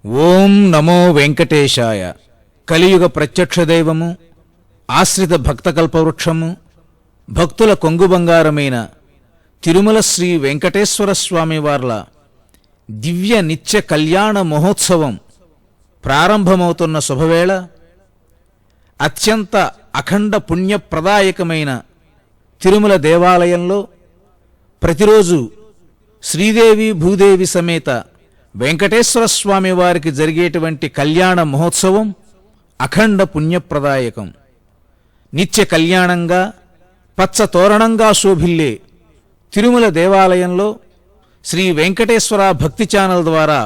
ఓం నమో వెంకటేశాయ. కలియుగ ప్రత్యక్ష దైవము, ఆశ్రిత భక్త కల్పవృక్షము, భక్తుల కొంగు బంగారమైన తిరుమల శ్రీ వెంకటేశ్వర స్వామి వార్ల దివ్య నిత్య కళ్యాణ మహోత్సవం ప్రారంభమవుతున్న శుభవేళ అత్యంత అఖండ పుణ్యప్రదాయకమైన తిరుమల దేవాలయంలో ప్రతిరోజు శ్రీదేవి భూదేవి సమేత వెంకటేశ్వర స్వామి వారికి జరిగేటువంటి కళ్యాణ మహోత్సవం అఖండ పుణ్యప్రదాయకం. నిత్య కళ్యాణంగా పచ్చ తోరణంగా శోభిల్లే తిరుమల దేవాలయంలో శ్రీ వెంకటేశ్వర భక్తి ఛానల్ ద్వారా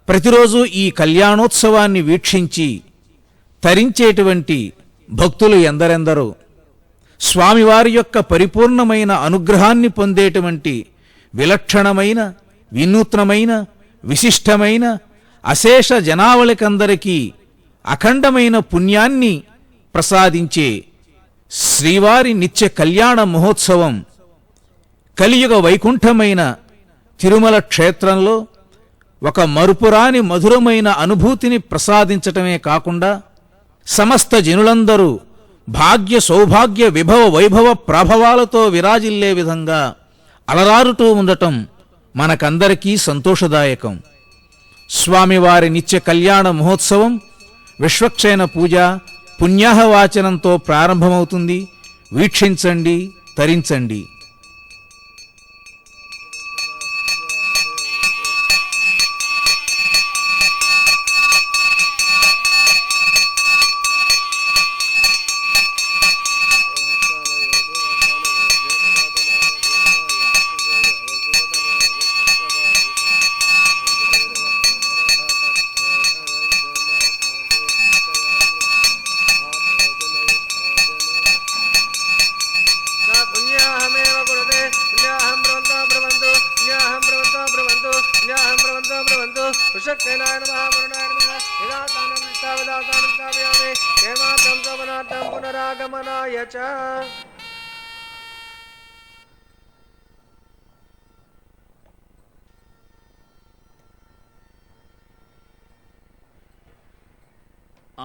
ప్రతిరోజు ఈ కళ్యాణోత్సవాన్ని వీక్షించి తరించేటువంటి భక్తులు ఎందరెందరో, స్వామివారి యొక్క పరిపూర్ణమైన అనుగ్రహాన్ని పొందేటువంటి విలక్షణమైన, వినూత్నమైన, విశిష్టమైన అశేష జనావళికందరికీ అఖండమైన పుణ్యాన్ని ప్రసాదించే శ్రీవారి నిత్య కళ్యాణ మహోత్సవం కలియుగ వైకుంఠమైన తిరుమల క్షేత్రంలో ఒక మరుపురాని మధురమైన అనుభూతిని ప్రసాదించటమే కాకుండా సమస్త జనులందరూ భాగ్య సౌభాగ్య విభవ వైభవ ప్రభావాలతో విరాజిల్లే విధంగా అలరారుతూ ఉండటం మనకందరికీ సంతోషదాయకం. స్వామివారి నిత్య కళ్యాణ మహోత్సవం విశ్వక్షేణ పూజ, పుణ్యాహవాచనంతో ప్రారంభమవుతుంది. వీక్షించండి, తరించండి.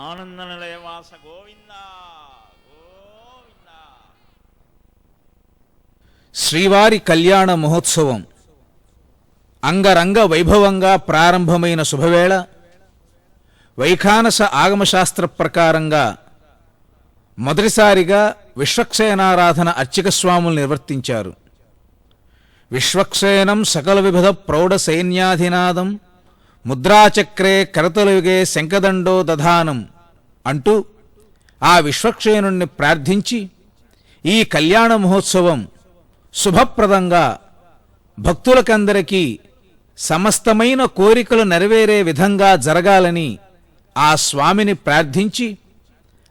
ఆనందనిలయవాస గోవింద గోవింద. శ్రీవారి కళ్యాణ మహోత్సవం అంగరంగ వైభవంగా ప్రారంభమైన శుభవేళ వైఖానస ఆగమశాస్త్ర ప్రకారంగా మొదటిసారిగా విశ్వక్సేనారాధన అర్చక స్వాములు నిర్వర్తించారు. విశ్వక్సేనం సకల విభద ప్రౌఢ సైన్యాధినాదం ముద్రాచక్రే కరతలుగే శంఖదండో దధానం అంటూ ఆ విశ్వక్సేనుణ్ణి ప్రార్థించి ఈ కళ్యాణ మహోత్సవం శుభప్రదంగా భక్తులకందరికీ సమస్తమైన కోరికలు నెరవేరే విధంగా జరగాలని ఆ స్వామిని ప్రార్థించి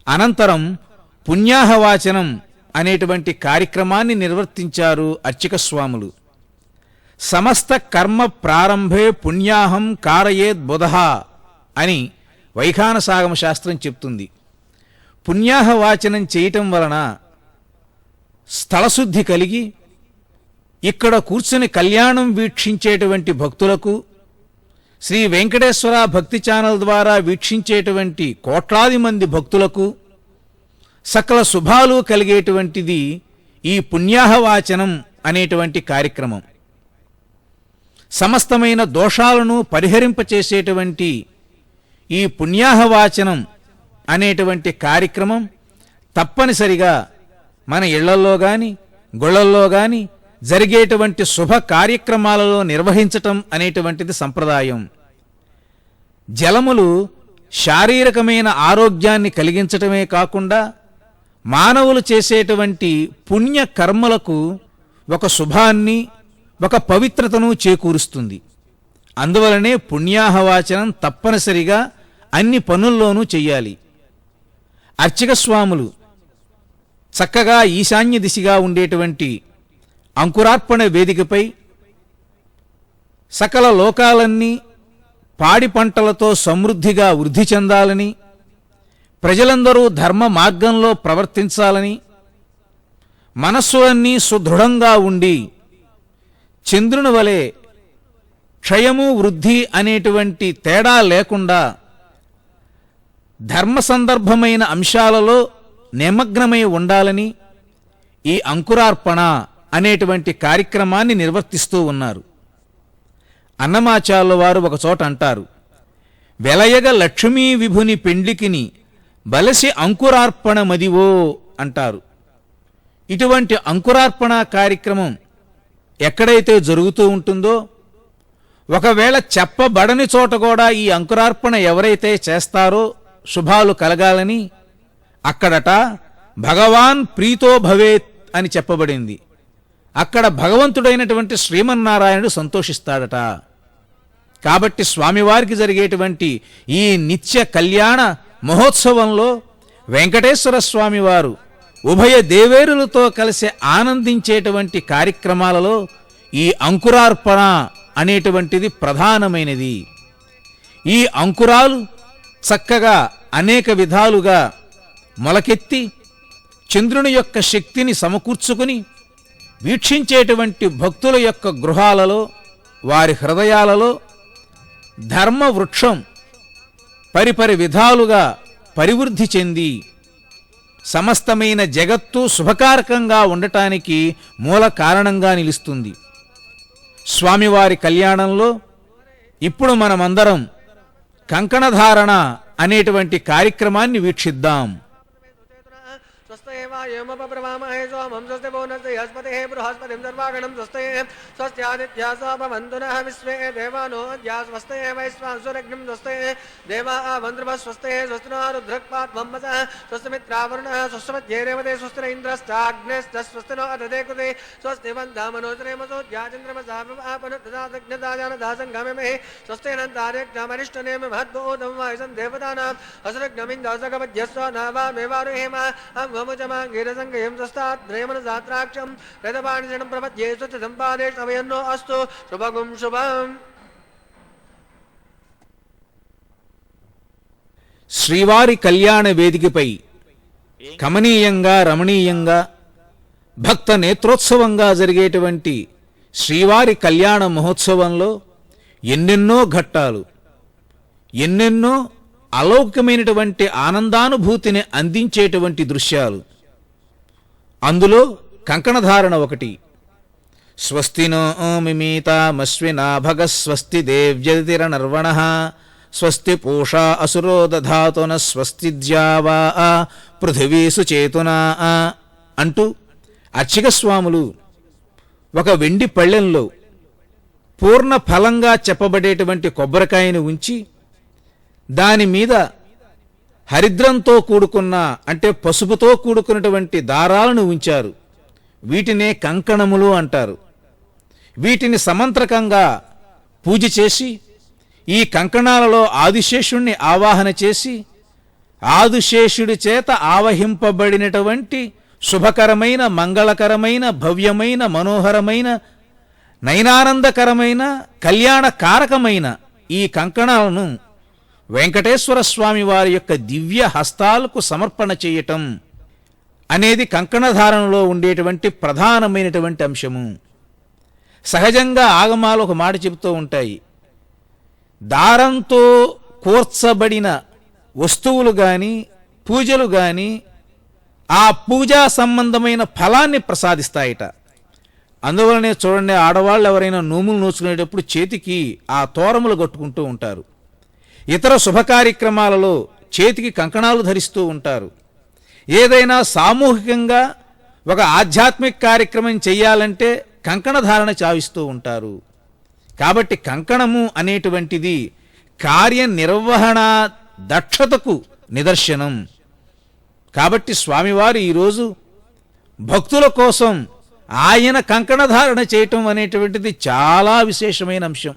అనంతరం పుణ్యాహవాచనం అనేటువంటి కార్యక్రమాన్ని నిర్వర్తించారు అర్చక స్వాములు. సమస్త కర్మ ప్రారంభే పుణ్యాహం కారయేద్ బుధః అని వైఖానసాగమ శాస్త్రం చెప్తుంది. పుణ్యాహవాచనం చేయటం వలన స్థలశుద్ధి కలిగి ఇక్కడ కూర్చుని కళ్యాణం వీక్షించేటువంటి భక్తులకు, శ్రీ వెంకటేశ్వర భక్తి ఛానల్ ద్వారా వీక్షించేటువంటి కోట్లాది మంది భక్తులకు సకల శుభాలు కలిగేటువంటిది ఈ పుణ్యాహవాచనం అనేటువంటి కార్యక్రమం. సమస్తమైన దోషాలను పరిహరింపచేసేటువంటి ఈ పుణ్యాహవాచనం అనేటువంటి కార్యక్రమం తప్పనిసరిగా మన ఇళ్లల్లో గాని గుళ్ళల్లో గాని జరిగేటువంటి శుభ కార్యక్రమాలలో నిర్వహించటం అనేటువంటిది సంప్రదాయం. జలములు శారీరకమైన ఆరోగ్యాన్ని కలిగించటమే కాకుండా మానవులు చేసేటువంటి పుణ్య కర్మలకు ఒక శుభాన్ని, ఒక పవిత్రతను చేకూరుస్తుంది. అందువలనే పుణ్యాహవాచనం తప్పనిసరిగా అన్ని పనుల్లోనూ చెయ్యాలి. అర్చక స్వాములు చక్కగా ఈశాన్య దిశగా ఉండేటువంటి అంకురార్పణ వేదికపై సకల లోకాలన్నీ పాడి పంటలతో సమృద్ధిగా వృద్ధి చెందాలని, ప్రజలందరూ ధర్మ మార్గంలో ప్రవర్తించాలని, మనస్సు అన్నీ సుదృఢంగా ఉండి చంద్రుని వలె క్షయము వృద్ధి అనేటువంటి తేడా లేకుండా ధర్మ సందర్భమైన అంశాలలో నిమగ్నమై ఉండాలని ఈ అంకురార్పణ అనేటువంటి కార్యక్రమాన్ని నిర్వర్తిస్తూ ఉన్నారు. అన్నమాచార్యుల వారు ఒకచోట అంటారు, వెలయగ లక్ష్మీ విభుని పెండ్లికిని బలసి అంకురార్పణ మదివో అంటారు. ఇటువంటి అంకురార్పణ కార్యక్రమం ఎక్కడైతే జరుగుతూ ఉంటుందో, ఒకవేళ చెప్పబడని చోట కూడా ఈ అంకురార్పణ ఎవరైతే చేస్తారో శుభాలు కలగాలని అక్కడట భగవాన్ ప్రీతో భవేత్ అని చెప్పబడింది. అక్కడ భగవంతుడైనటువంటి శ్రీమన్నారాయణుడు సంతోషిస్తాడట. కాబట్టి స్వామివారికి జరిగేటువంటి ఈ నిత్య కళ్యాణ మహోత్సవంలో వెంకటేశ్వర స్వామివారు ఉభయ దేవేరులతో కలిసి ఆనందించేటువంటి కార్యక్రమాలలో ఈ అంకురార్పణ అనేటువంటిది ప్రధానమైనది. ఈ అంకురాలు చక్కగా అనేక విధాలుగా మొలకెత్తి చంద్రుని యొక్క శక్తిని సమకూర్చుకుని వీక్షించేటువంటి భక్తుల యొక్క గృహాలలో, వారి హృదయాలలో ధర్మ వృక్షం పరిపరి విధాలుగా పరివృద్ధి చెంది సమస్తమైన జగత్తు శుభకారకంగా ఉండటానికి మూల కారణంగా నిలుస్తుంది. స్వామివారి కళ్యాణంలో ఇప్పుడు మనమందరం కంకణధారణ అనేటువంటి కార్యక్రమాన్ని వీక్షిద్దాం. स्वस्तेवायमपब्रवामहे सोमं स्वस्ति भुवनस्य यस्पतिः बृहस्पतिं सर्वागणं स्वस्ते स्वस्त्यादित्या सोपवन्तुनः विश्वे देवानो अद्या स्वस्ते वैश्वांसुरग्निं स्वस्ते देवा वन्द्रवः स्वस्ते स्वस्तिनो रुद्रक्पात्वं वसः स्वस्तिमित्रावरुणः स्वस्तिमध्येरेवते स्वस्तिन इन्द्रश्चाग्नेश्च स्वस्तिनो अदते कृते स्वस्ति वन्दामनोदरेमसोद्याचन्द्रमसापनोददादग्नदाजानदासङ्गमे स्वस्तेनन्तारेक्षामनिष्टनेमि महद्भूतं वायुसं देवतानाम् असुरग्नमिन्दसगमध्यस्व नावामेवारुहेमा गिरसंगयं स्वस्ताद्रेमनसात्राक्षं वेदपाणिजनं प्रपद्ये स्वस्तिसम्पादेशवयन्नो अस्तु शुभगुं शुभम्. శ్రీవారి కళ్యాణ వేదికపై కమనీయంగా రమణీయంగా భక్త నేత్రోత్సవంగా జరిగేటువంటి శ్రీవారి కళ్యాణ మహోత్సవంలో ఎన్నెన్నో ఘట్టాలు, ఎన్నెన్నో అలౌకికమైనటువంటి ఆనందానుభూతిని అందించేటువంటి దృశ్యాలు. అందులో కంకణధారణ ఒకటి. స్వస్తినో మిమీతామశ్వినా భగ స్వస్తి దేవ్యతిరనర్వణః స్వస్తి పూషా అసురో దధాతున స్వస్తి ద్యావా పృథివీసు చేతునా అంటూ అర్చక స్వాములు ఒక వెండి పళ్ళెంలో పూర్ణ ఫలంగా చెప్పబడేటువంటి కొబ్బరికాయను ఉంచి దాని మీద హరిద్రంతో కూడుకున్న అంటే పసుపుతో కూడుకున్నటువంటి దారాలను ఉంచారు. వీటినే కంకణములు అంటారు. వీటిని సమంత్రకంగా పూజ చేసి ఈ కంకణాలలో ఆదిశేషుణ్ణి ఆవాహన చేసి ఆదిశేషుడి చేత ఆవహింపబడినటువంటి శుభకరమైన, మంగళకరమైన, భవ్యమైన, మనోహరమైన, నయనానందకరమైన, కళ్యాణకారకమైన ఈ కంకణాలను వెంకటేశ్వర స్వామి వారి యొక్క దివ్య హస్తాలకు సమర్పణ చేయటం అనేది కంకణధారణలో ఉండేటువంటి ప్రధానమైనటువంటి అంశము. సహజంగా ఆగమాలు ఒక మాట చెబుతూ ఉంటాయి, దారంతో కూర్చబడిన వస్తువులు కానీ పూజలు కానీ ఆ పూజా సంబంధమైన ఫలాన్ని ప్రసాదిస్తాయిట. అందువలనే చూడండి, ఆడవాళ్ళు ఎవరైనా నోములు నోచుకునేటప్పుడు చేతికి ఆ తోరములు కట్టుకుంటూ ఉంటారు. ఇతర శుభకార్యక్రమాలలో చేతికి కంకణాలు ధరిస్తూ ఉంటారు. ఏదైనా సామూహికంగా ఒక ఆధ్యాత్మిక కార్యక్రమం చెయ్యాలంటే కంకణధారణ చావిస్తూ ఉంటారు. కాబట్టి కంకణము అనేటువంటిది కార్యనిర్వహణ దక్షతకు నిదర్శనం. కాబట్టి స్వామివారు ఈరోజు భక్తుల కోసం ఆయన కంకణధారణ చేయటం అనేటువంటిది చాలా విశేషమైన అంశం.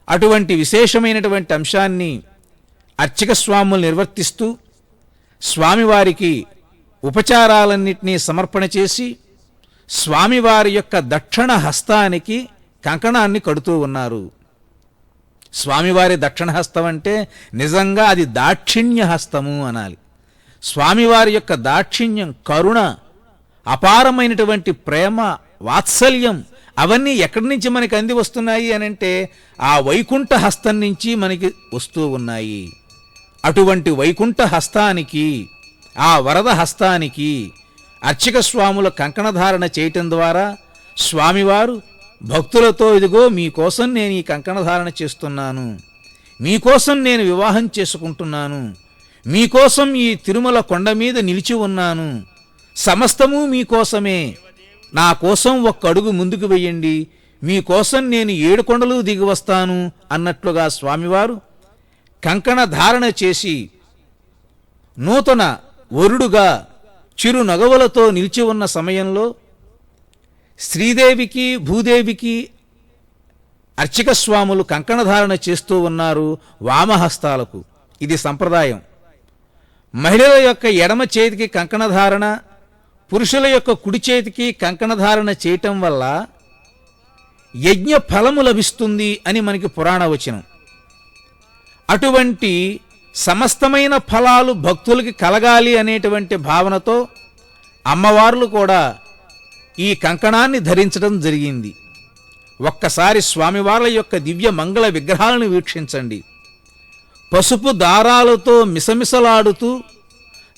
అటువంటి విశేషమైనటువంటి అంశాన్ని అర్చక స్వాములు నిర్వర్తిస్తూ స్వామివారికి ఉపచారాలన్నింటినీ సమర్పణ చేసి స్వామివారి యొక్క దక్షిణ హస్తానికి కంకణాన్ని కడుతూ ఉన్నారు. స్వామివారి దక్షిణ హస్తం అంటే నిజంగా అది దాక్షిణ్య హస్తము అనాలి. స్వామివారి యొక్క దాక్షిణ్యం, కరుణ, అపారమైనటువంటి ప్రేమ, వాత్సల్యం అవన్నీ ఎక్కడి నుంచి మనకి అంది వస్తున్నాయి అనంటే ఆ వైకుంఠ హస్తం నుంచి మనకి వస్తూ ఉన్నాయి. అటువంటి వైకుంఠ హస్తానికి, ఆ వరద హస్తానికి అర్చక స్వాముల కంకణధారణ చేయటం ద్వారా స్వామివారు భక్తులతో ఇదిగో మీకోసం నేను ఈ కంకణధారణ చేస్తున్నాను, మీకోసం నేను వివాహం చేసుకుంటున్నాను, మీకోసం ఈ తిరుమల కొండ మీద నిలిచి ఉన్నాను, సమస్తము మీకోసమే, నా కోసం ఒక్క అడుగు ముందుకు వెయ్యండి, మీకోసం నేను 7 కొండలు దిగి వస్తాను అన్నట్లుగా స్వామివారు కంకణ ధారణ చేసి నూతన వరుడుగా చిరు నగవులతో నిలిచి ఉన్న సమయంలో శ్రీదేవికి భూదేవికి అర్చక స్వాములు కంకణధారణ చేస్తూ ఉన్నారు వామహస్తాలకు. ఇది సంప్రదాయం. మహిళల యొక్క ఎడమ చేతికి కంకణధారణ, పురుషుల యొక్క కుడి చేతికి కంకణధారణ చేయటం వల్ల యజ్ఞ ఫలము లభిస్తుంది అని మనకి పురాణ వచనం. అటువంటి సమస్తమైన ఫలాలు భక్తులకి కలగాలి అనేటువంటి భావనతో అమ్మవార్లు కూడా ఈ కంకణాన్ని ధరించడం జరిగింది. ఒక్కసారి స్వామివార్ల యొక్క దివ్య మంగళ విగ్రహాలను వీక్షించండి. పసుపు దారాలతో మిసమిసలాడుతూ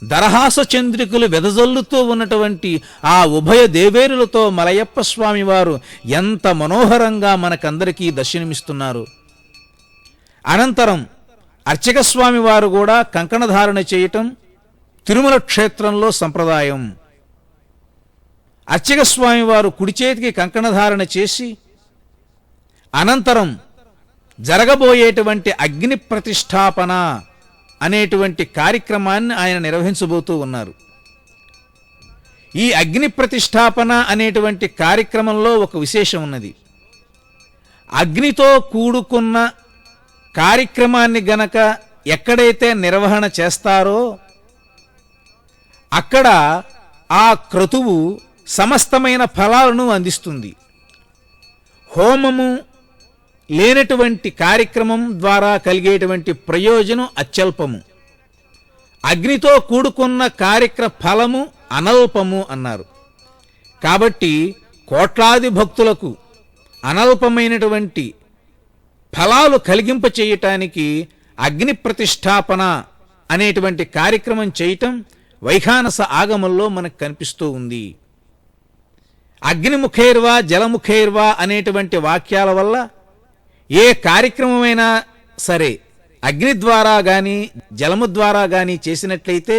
దరహాస చంద్రికలు వెదజల్లుతూ ఉన్నటువంటి ఆ ఉభయ దేవేరులతో మలయప్ప స్వామివారు ఎంత మనోహరంగా మనకందరికీ దర్శనమిస్తున్నారు. అనంతరం అర్చక స్వామివారు కూడా కంకణధారణ చేయటం తిరుమల క్షేత్రంలో సంప్రదాయం. అర్చక స్వామివారు కుడి చేతికి కంకణధారణ చేసి అనంతరం జరగబోయేటువంటి అగ్ని ప్రతిష్టాపన అనేటువంటి కార్యక్రమాన్ని ఆయన నిర్వహించబోతూ ఉన్నారు. ఈ అగ్ని ప్రతిష్టాపన అనేటువంటి కార్యక్రమంలో ఒక విశేషం ఉన్నది. అగ్నితో కూడుకున్న కార్యక్రమాన్ని గనక ఎక్కడైతే నిర్వహణ చేస్తారో అక్కడ ఆ క్రతువు సమస్తమైన ఫలాలను అందిస్తుంది. హోమము లేనటువంటి కార్యక్రమం ద్వారా కలిగేటువంటి ప్రయోజనం అత్యల్పము. అగ్నితో కూడుకున్న ఫలము అనల్పము అన్నారు. కాబట్టి కోట్లాది భక్తులకు అనల్పమైనటువంటి ఫలాలు కలిగింప చేయటానికి అగ్ని ప్రతిష్టాపన అనేటువంటి కార్యక్రమం చేయటం వైఖానస ఆగమంలో మనకు కనిపిస్తూ ఉంది. అగ్నిముఖైర్వా జలముఖైర్వా అనేటువంటి వాక్యాల వల్ల ఏ కార్యక్రమమైనా సరే అగ్ని ద్వారా కానీ జలము ద్వారా కానీ చేసినట్లయితే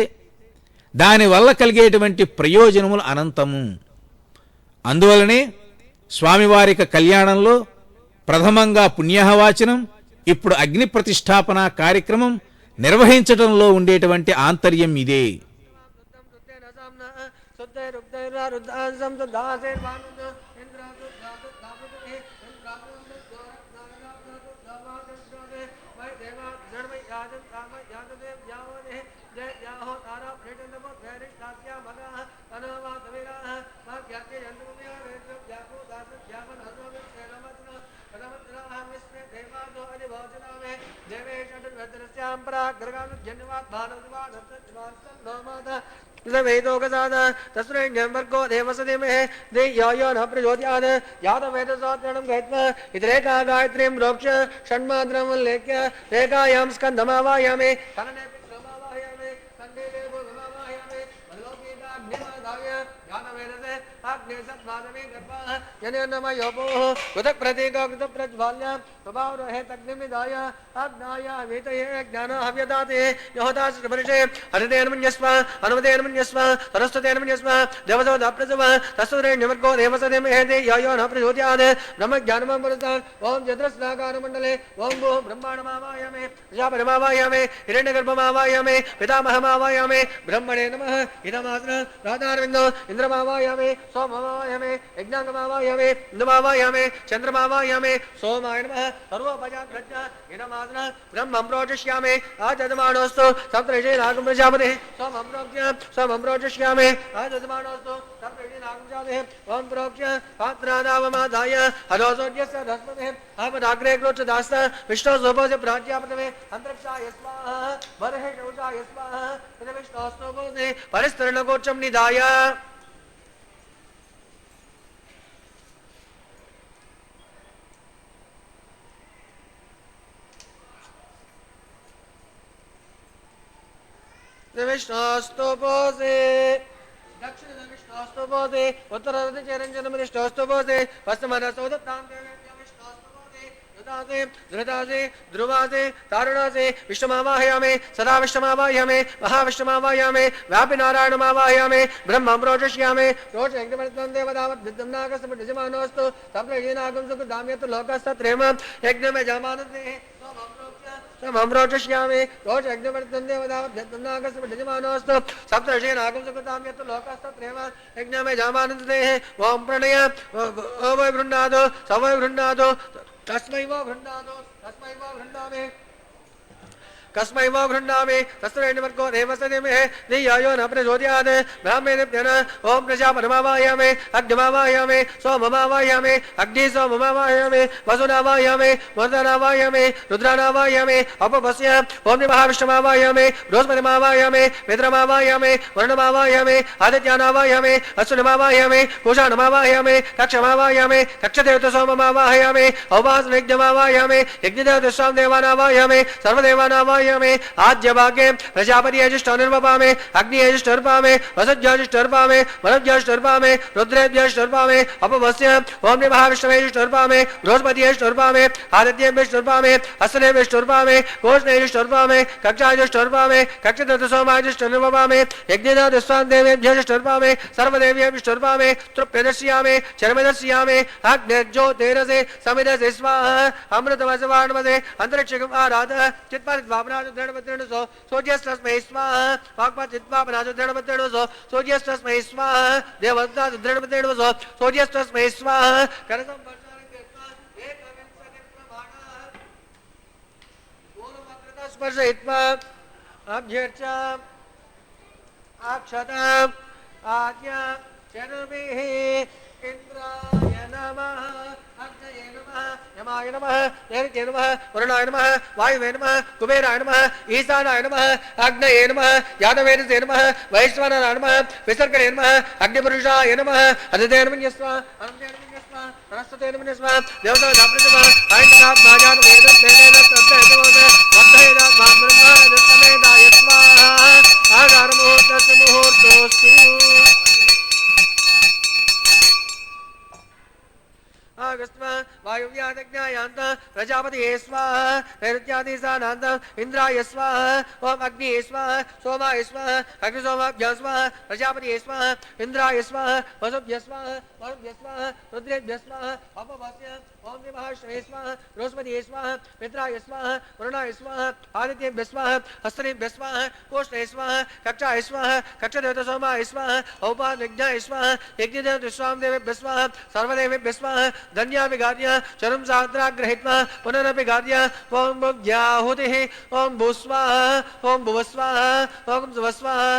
దానివల్ల కలిగేటువంటి ప్రయోజనములు అనంతము. అందువలనే స్వామివారిక కళ్యాణంలో ప్రథమంగా పుణ్యహవాచనం, ఇప్పుడు అగ్ని ప్రతిష్టాపన కార్యక్రమం నిర్వహించడంలో ఉండేటువంటి ఆంతర్యం ఇదే. तस्वर्गो देवसदेमहे देयो न प्रचोदयात् यादवेदसोत्रणं गत्वा इतरेका गायत्रीं रोक्ष षण्मात्रमुल्लेख्य रेखायां स्कन्धमावाहयामि कनने पितृमावाहयामि कण्डे देवोमावाहयामि मल्लोकीताग्निमादाय यादवेदसे अग्ने सत्मादमे गर्भः यनेनमयोपोः कृतः प्रतीको कृतप्रज्वाल्य स्वभावरोहे तग्निमिदाय अग्नाय वीतये ज्ञानहव्यदाते यहोदाश्रवर्षे हरितेन्मन्यस्व अनुमतेन्मन्यस्व सरस्वतेन्मन्यस्व देवसोदाप्रसव तस्वरेण्यवर्गो देवसदेमहेदे यो न प्रचोदयात् ब्रह्मज्ञानममृतात् ओं चतुरस्नाकारमण्डले ओं भूः ब्रह्माण्डमावाहयामि प्रजापतिमावाहयामि हिरण्यगर्भमावाहयामि पितामहमावाहयामि ब्रह्मणे नमः इदमात्र राधारविन्दो इन्द्रमावाहयामि सोममावाहयामि यज्ञाङ्गमावाहयामि इन्दुमावाहयामि चन्द्रमावाहयामि सोमाय नमः सर्वोपजाग्रज्ञ इदमात्र ब्रह्मं प्रोचिष्यामि आजदमानोऽस्तु सप्तऋषिरागं प्रजापतिः सोमं प्रोचिष्यामि आजदमानोऽस्तु सप्तऋषिरागं प्रजापतिः ओं प्रोक्ष्य पात्रादावमादाय हरोसोद्यस्य धस्मतिः आपदाग्रे क्रोक्षदास्त विष्णोसोपस्य प्राज्ञापतमे अन्तरिक्षाय स्वाहा बर्हे शौचाय स्वाहा विष्णोस्तोपते परिस्तरणकोक्षं निधाय विष्णोस्तु पोसे दक्षिण विष्णोस्तु पोसे उत्तर चरंजन विष्णोस्तु पोसे पश्चिम धृतासे ध्रुवासे तारुणासे विष्णुमावाहयामे सदा विष्णुमावाहयामे महाविष्णुमावाहयामे व्यापि नारायणमावाहयामे ब्रह्मं रोचष्यामे रोच यज्ञमर्त्वं देवदावद्विद्यमानोऽस्तु तप्तयेनागं सुखदाम्यतु लोकस्तत्रेम यज्ञमे जामानते समं रोचष्यामे रोच यज्ञमर्त्वं देवदावद्विद्यमानोऽस्तु सप्तर्षेणागं सुखदाम्यतु लोकस्तत्रेम यज्ञमे जामानते ओम प्रणय ओ वै गृह्णादो स वै गृह्णादो तस्मै वो गृह्णामे कस्मै वो गृह्णामे तस्मैर्को देवसदेमे धियायो न प्रचोदयात् ब्राह्मणेभ्यः ओम प्रजापतिमावाहयामे अग्निमावाहयामे सोममावाहयामे अग्नि सोममावाहयामे वसुनावाहयामे मर्दनावाहयामे रुद्रानावाहयामे अपवस्य ओम महाविष्णुमावाहयामे बृहस्पतिमावाहयामे मित्रमावाहयामे वर्णमावाहयामे आदित्यानावाहयामे अश्विनमावाहयामे कुशानमावाहयामे कक्षमावाहयामे कक्षदेवतसोममावाहयामे औपासनयज्ञमावाहयामे यज्ञदेवतस्वां देवानावाहयामे सर्वदेवानावाहयामे आद्य भागे प्रजापति अजिष्ठनिर्वपामे अग्नि अजिष्ठर्पामे वसज्ञाजिष्ठर्पामे वनज्ञाजिष्ठर्पामे रुद्रेभ्यजिष्ठर्पामे अपवस्य ओम महाविष्णुवेजिष्ठर्पामे बृहस्पतिजिष्ठर्पामे आदित्येभ्यजिष्ठर्पामे अस्तेभ्यजिष्ठर्पामे कोष्णेजिष्ठर्पामे कक्षाजिष्ठर्पामे कक्षदत्तसोमाजिष्ठनिर्वपामे यज्ञदातस्वां देवेभ्यजिष्ठर्पामे सर्वदेव्येभ्यजिष्ठर्पामे तृप्यदर्शयामे चरमदर्शयामे अग्निर्ज्योतिरसे समिदसे स्वाहा अमृतवसवाणमसे अंतरिक्षकम् आराधः चित्पादित्वापनाजो दृढवत्रेणुसो सोज्यस्तस्मै स्वाहा वाक्पादित्वापनाजो दृढवत्रेणुसो सोज्यस्तस्मै स्वाहा देवदत्ताजो दृढवत्रेणुसो सोज्यस्तस्मै स्वाहा स्पर्शयित्वा अभ्यर्च अक्षता आज्ञा चरभिः इंद्राय नमः अग्नये नमः यमाय नमः नैऋत्ये नमः वरुणाय नमः वायुवे नमः कुबेराय नमः ईशानाय नमः अग्नये नमः यादवेदसे नमः वैश्वानराय नमः विसर्गणे नमः अग्निपुरुषाय नमः अदिते नमः अनन्ते नमः सरस्वते नमः देवताप्रतिमा आयतनात्माजान वेदस्तेन तद्देवोद वद्धयेदात् मां ब्रह्मानन्दमेदाय स्वाहा आगारमुहूर्तस्य मुहूर्तोऽस्तु वायुव्यादज्ञायान्त प्रजापति स्वाहा नैऋत्यादि सानान्त इंद्राय स्वाहा ओम अग्नि स्वाहा सोमाय स्वाहा अग्निसोमाभ्य स्वाहा प्रजापति स्वाहा इंद्राय स्वाहा वसुभ्य स्वाहा वरुभ्य स्वाहा रुद्रेभ्य स्वाहा अपवस्य ओम महाविष्णवे स्वाहा बृहस्पति स्वाहा मित्राय स्वाहा वरुणाय स्वाहा आदित्येभ्य स्वाहा हस्तनेभ्य स्वाहा कोष्ठे स्वाहा कक्षाय स्वाहा कक्षदेवतसोमाय स्वाहा औपासनयज्ञाय स्वाहा यज्ञदेवतस्वां देवेभ्य स्वाहा सर्वदेवेभ्य स्वाहा धन्याभिगार्य चरम सात्रा गृहीत्वा पुनरभिगार्य ओम भुव्याहुतिः ओम भूस्वाहा ओम भुवस्वाहा ओम सुवस्वाहा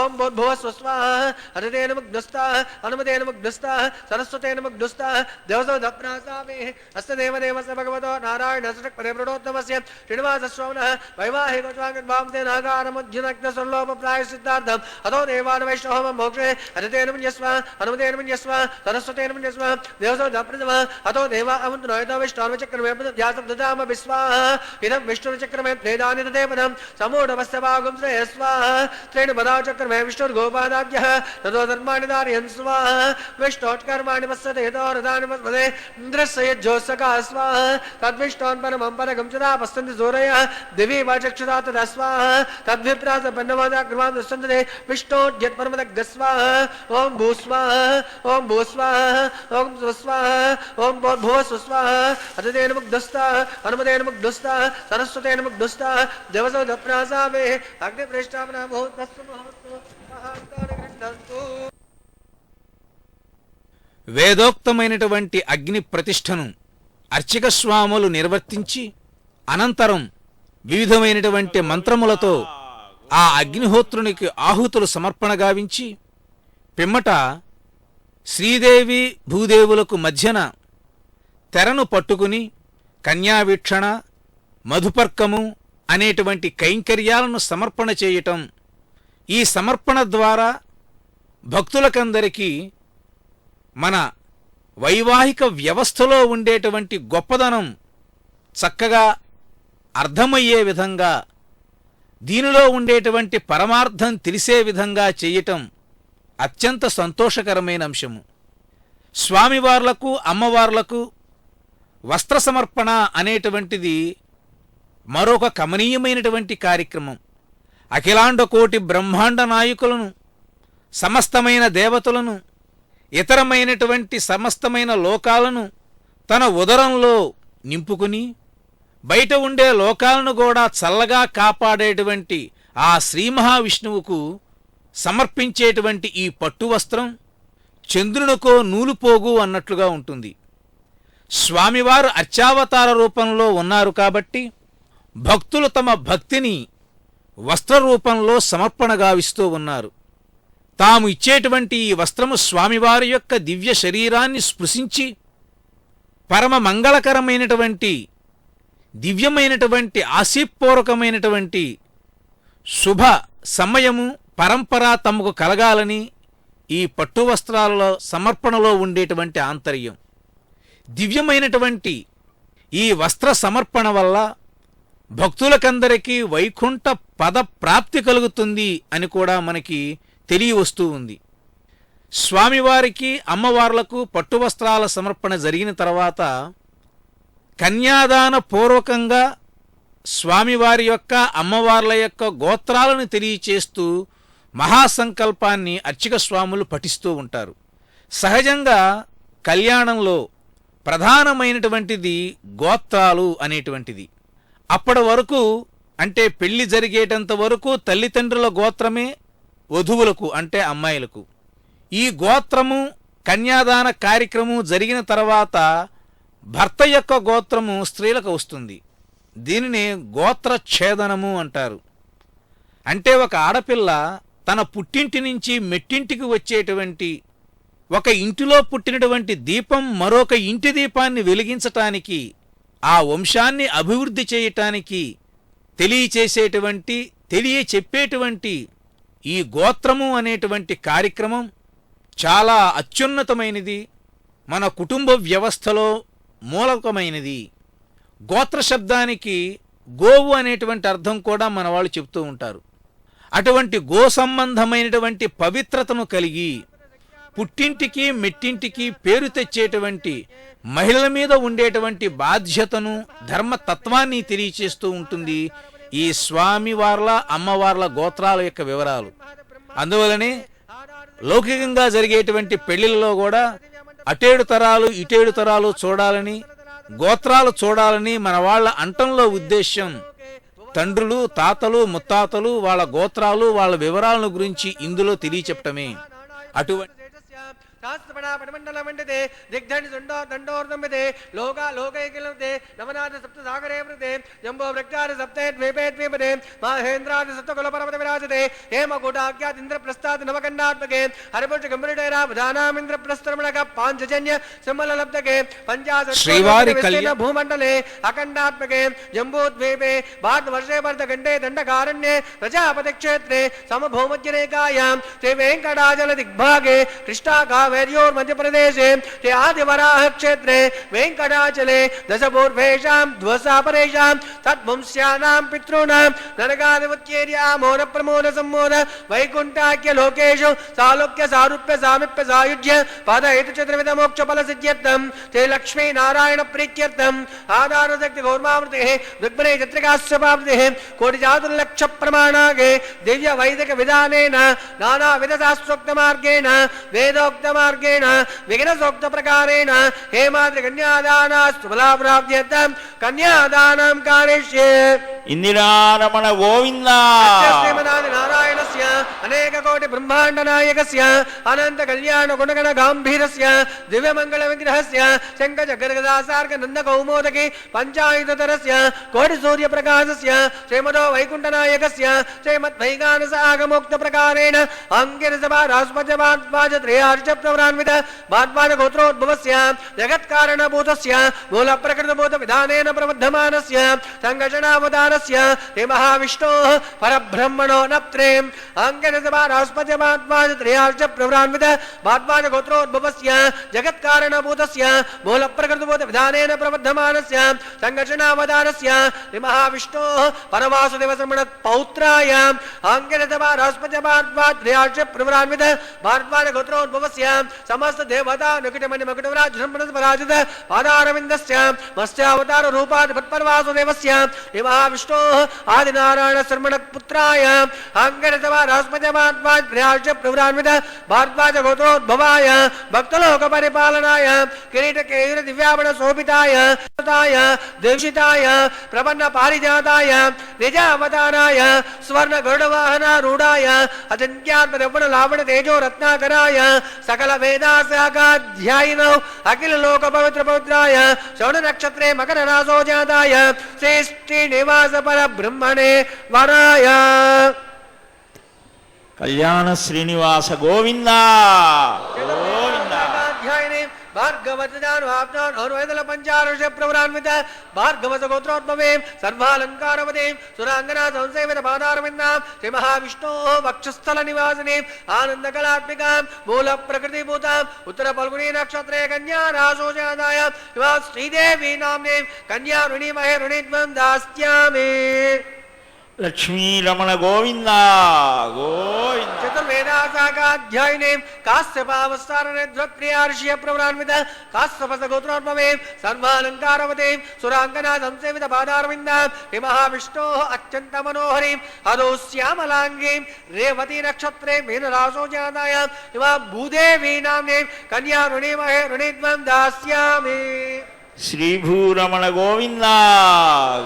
ओम भुवस्वस्वाहा हरितेन मुग्धस्ताः अनुमतेन मुग्धस्ताः सरस्वतेन मुग्धस्ताः देवसोदप्रासामे अस्तदेवदेवस्य भगवतो नारायणस्य प्रणोत्तमस्य श्रीनिवासस्वामिनः वैवाहिकस्वामिन्वांसे नागारमुज्झनग्नसल्लोपप्रायसिद्धार्थम् अतो देवान् वैष्णवं मोक्षे हरितेन मुञ्जस्व अनुमतेन मुञ्जस्व सरस्वतेन मुञ्जस्व देवसोदप्रणः अतो देवा अमुद्रयतो विष्णुर्वचक्रमे ध्यासं ददाम विस्वाहा इदं विष्णुर्चक्रमे भेदानि तदेवनं समूढवस्य भागं श्रेय स्वाहा त्रेण पदाचक्रमे विष्णुर्गोपादाभ्यः ततो धर्माणि धारयन् स्वाहा विष्णोत्कर्माणि वत्सते यतोरदानि वत्सते इन्द्रस्य यज्जोत्सका स्वाहा तद्विष्णोन् परमं परगं चदा पश्यन्ति सूरयः दिवि वाचक्षुषा तदा स्वाहा तद्विप्रासपन्नवादाग्रवां दृश्यन्ते विष्णोद्यत्परमदग्ग स्वाहा ॐ भूस्वाहा ॐ भूस्वाहा ॐ स्वस्वाहा ओम भुवस्वाहा अदितेन मुग्धस्ताः अनुमतेन मुग्धस्ताः सरस्वतेन मुग्धस्ताः देवसोदप्रासामे अग्निप्रेष्ठापना मुहूर्तस्तु मुहूर्तो महान्तानि गृह्णन्तु వేదోక్తమైనటువంటి అగ్ని ప్రతిష్టను అర్చక స్వాములు నిర్వర్తించి అనంతరం వివిధమైనటువంటి మంత్రములతో ఆ అగ్నిహోత్రునికి ఆహుతులు సమర్పణ గావించి పిమ్మట శ్రీదేవి భూదేవులకు మధ్యన తెరను పట్టుకుని కన్యావీక్షణ మధుపర్కము అనేటువంటి కైంకర్యాలను సమర్పణ చేయటం, ఈ సమర్పణ ద్వారా భక్తులకందరికీ మన వైవాహిక వ్యవస్థలో ఉండేటువంటి గొప్పదనం చక్కగా అర్థమయ్యే విధంగా దీనిలో ఉండేటువంటి పరమార్థం తెలిసే విధంగా చేయటం అత్యంత సంతోషకరమైన అంశము. స్వామివార్లకు అమ్మవార్లకు వస్త్ర సమర్పణ అనేటువంటిది మరొక కమనీయమైనటువంటి కార్యక్రమం. అఖిలాండ కోటి బ్రహ్మాండ నాయకులను, సమస్తమైన దేవతలను, ఇతరమైనటువంటి సమస్తమైన లోకాలను తన ఉదరంలో నింపుకుని బయట ఉండే లోకాలను కూడా చల్లగా కాపాడేటువంటి ఆ శ్రీ మహావిష్ణువుకు సమర్పించేటువంటి ఈ పట్టు వస్త్రం చంద్రునికో నూలుపోగు అన్నట్లుగా ఉంటుంది. స్వామివారు అర్చావతార రూపంలో ఉన్నారు కాబట్టి భక్తులు తమ భక్తిని వస్త్ర రూపంలో సమర్పణ గావిస్తూ ఉన్నారు. తాము ఇచ్చేటువంటి ఈ వస్త్రము స్వామివారి యొక్క దివ్య శరీరాన్ని స్పృశించి పరమ మంగళకరమైనటువంటి దివ్యమైనటువంటి ఆశీపూర్వకమైనటువంటి శుభ సమయము పరంపర తమకు కలగాలని ఈ పట్టు వస్త్రాలలో సమర్పణలో ఉండేటువంటి ఆంతర్యం. దివ్యమైనటువంటి ఈ వస్త్ర సమర్పణ వల్ల భక్తులకందరికీ వైకుంఠ పద ప్రాప్తి కలుగుతుంది అని కూడా మనకి తెలియవస్తూ ఉంది. స్వామివారికి అమ్మవార్లకు పట్టు వస్త్రాల సమర్పణ జరిగిన తర్వాత కన్యాదాన పూర్వకంగా స్వామివారి యొక్క అమ్మవార్ల యొక్క గోత్రాలను తెలియచేస్తూ మహాసంకల్పాన్ని అర్చక స్వాములు పఠిస్తూ ఉంటారు. సహజంగా కళ్యాణంలో ప్రధానమైనటువంటిది గోత్రాలు అనేటువంటిది. అప్పటి వరకు అంటే పెళ్లి జరిగేటంత వరకు తల్లిదండ్రుల గోత్రమే వధువులకు అంటే అమ్మాయిలకు. ఈ గోత్రము కన్యాదాన కార్యక్రమం జరిగిన తర్వాత భర్త యొక్క గోత్రము స్త్రీలకు వస్తుంది. దీనినే గోత్రఛేదనము అంటారు. అంటే ఒక ఆడపిల్ల తన పుట్టింటి నుంచి మెట్టింటికి వచ్చేటువంటి ఒక ఇంటిలో పుట్టినటువంటి దీపం మరొక ఇంటి దీపాన్ని వెలిగించటానికి, ఆ వంశాన్ని అభివృద్ధి చేయటానికి తెలియచెప్పేటువంటి ఈ గోత్రము అనేటువంటి కార్యక్రమం చాలా అత్యున్నతమైనది, మన కుటుంబ వ్యవస్థలో మూలకమైనది. గోత్ర శబ్దానికి గోవు అనేటువంటి అర్థం కూడా మన వాళ్ళు చెప్తూ ఉంటారు. అటువంటి గో సంబంధమైనటువంటి పవిత్రతను కలిగి పుట్టింటికి మెట్టింటికి పేరు తెచ్చేటువంటి మహిళల మీద ఉండేటువంటి బాధ్యతను ధర్మతత్వాన్ని తెలియచేస్తూ ఉంటుంది ఈ స్వామివార్ల అమ్మవార్ల గోత్రాల యొక్క వివరాలు. అందువలనే లౌకికంగా జరిగేటువంటి పెళ్లిళ్ళలో కూడా అటేడు తరాలు ఇటేడు తరాలు చూడాలని, గోత్రాలు చూడాలని మన వాళ్ళ అంటంలో ఉద్దేశ్యం తండ్రులు తాతలు ముత్తాతలు వాళ్ళ గోత్రాలు వాళ్ళ వివరాలను గురించి ఇందులో తెలియచెప్పటమే. అటువంటి శాస్త్రపడాపటిమండలమండితే దిగ్ధని దండోర్దంబితే లోకైకిలతే నవనాథ సప్త సాగరే వృతే జంబో వృక్షాది సప్తే ద్వీపే ద్వీపదే మహేంద్రాది సప్తకుల పర్వత విరాజతే హేమకూటాఖ్యాత్ ఇంద్రప్రస్థాత్ నవకండాత్మకే హరిపుష్ట గంభీరటైరా ప్రధానామింద్ర ప్రస్తరమణక పాంచజన్య సింహలలబ్ధకే పంచాశ భూమండలే అఖండాత్మకే జంబూద్వీపే భారతవర్షే భరతఖండే దండకారణ్యే ప్రజాపతి క్షేత్రే సమభూమధ్యరేఖాయాం శ్రీ వెంకటాచల దిగ్భాగే కృష్ణా वेर्योर मध्य प्रदेशे ते आदिवराह क्षेत्रे वेंकटाचले दशपूर्वेषां ध्वसापरेषां तद्वंस्यानां पितॄणां नरकादिवत्येर्यामोद प्रमोद सम्मोद वैकुण्ठाख्य लोकेषु सालोक्य सारूप्य सामिप्य सायुज्य पादहेतु चतुर्विध मोक्ष फल सिद्ध्यर्थं ते लक्ष्मी नारायण प्रीत्यर्थं आधार शक्ति गौर्मावृतेः ऋग्मने चत्रिकास्यपावृतेः कोटिजातुर्लक्ष प्रमाणागे दिव्य वैदिक विधानेन नानाविध शास्त्रोक्त मार्गेण वेदोक्त మార్గేణ విఘ్నసోక్త ప్రకారేణ హేమాద్రి కన్యాదానాస్తు ఫలాప్రాప్త్యర్థం కన్యాదానం కారిష్యే. ఇందిరారమణ గోవింద. నారాయణస్య అనేక కోటి బ్రహ్మాండ నాయకస్య అనంత కళ్యాణ గుణగణ గాంభీరస్య దివ్యమంగళ విగ్రహస్య శంఖచక్రగదాసార్గ నంద కౌమోదకి పంచాయుధరస్య కోటి సూర్య ప్రకాశస్య శ్రీమదో వైకుంఠ నాయకస్య శ్రీమద్వైగానస ఆగమోక్త ప్రకారేణ అంకిరసభా రాస్పత్యవాద్వాజ త్రయార్చ ప్రవరాన్విత భాద్వాజ గోత్రోద్భవస్య జగత్కారణభూతస్య మూల ప్రకృతిభూత విధానేన ప్రవర్ధమానస్య సంఘటనావతార ब्रह्मणस्पतिर्ब्रह्मणस्पतिर्ब्रह्मणस्य ते महाविष्णोः परब्रह्मणो नप्त्रेम् अङ्गनसमानास्पत्यमात्मादित्रयाश्च प्रवरान्वित भाद्वाजगोत्रोद्भवस्य जगत्कारणभूतस्य मूलप्रकृतिभूतविधानेन प्रबद्धमानस्य सङ्घर्षणावधानस्य ते महाविष्णोः परवासुदेवसर्मणपौत्राय अङ्गनसमानास्पत्यमात्मादित्रयाश्च प्रवरान्वित भाद्वाजगोत्रोद्भवस्य समस्त देवता नकुटमणिमकुटराजसम्पन्नपराजित पादारविन्दस्य मत्स्यावतार रूपाधिपत्परवासुदेवस्य हे महाविष्णोः आदिनारायणशर्मणपुत्राय अङ्गनसमानास्पत्यमात्मादित्रयाश्च प्रवरान्वित भारद्वाजगोत्रोद्भवाय भक्तलोकपरिपालनाय किरीटकेयूर दिव्याभरणशोभिताय देशिताय प्रपन्नपारिजाताय निजावताराय स्वर्णगरुडवाहनारूढाय अचिन्त्यात्मरवणलावणतेजो रत्नाकराय सकलवेदाशाखाध्यायिनौ अखिललोकपवित्रपवित्राय श्रवणनक्षत्रे मकररासो जाताय श्रीनिवास परब्रह्मणे वराय కళ్యాణ శ్రీనివాస గోవింద గోవింద भार्गवतजानुवाप्नोर्वैदलपञ्चारुष प्रवरान्वित भार्गवसगोत्रोद्भवे सर्वालङ्कारवते सुराङ्गना संसेवित पादारविन्दां श्रीमहाविष्णोः वक्षस्थलनिवासिने आनन्दकलात्मिकां मूलप्रकृतिभूताम् उत्तरफल्गुनी नक्षत्रे कन्या रासो जाताय इमा श्रीदेवी नाम्ने कन्या ऋणीमहे ऋणीत्वं दास्यामि లక్ష్మీరమణ గోవింద గోవింద चतुर्वेदाशाखाध्यायिने काश्यपावस्तारणे ध्रुवप्रियार्षिय प्रवरान्वित काश्यपसगोत्रोद्भवे सर्वालङ्कारवते सुराङ्गना संसेवित पादारविन्दां हे महाविष्णोः अत्यन्तमनोहरीं अदौ श्यामलाङ्गीं रेवती नक्षत्रे मीनरासो जाताय इमा भूदेवी नाम्ने कन्या ऋणीमहे ऋणीत्वं दास्यामि శ్రీభూరమణ గోవింద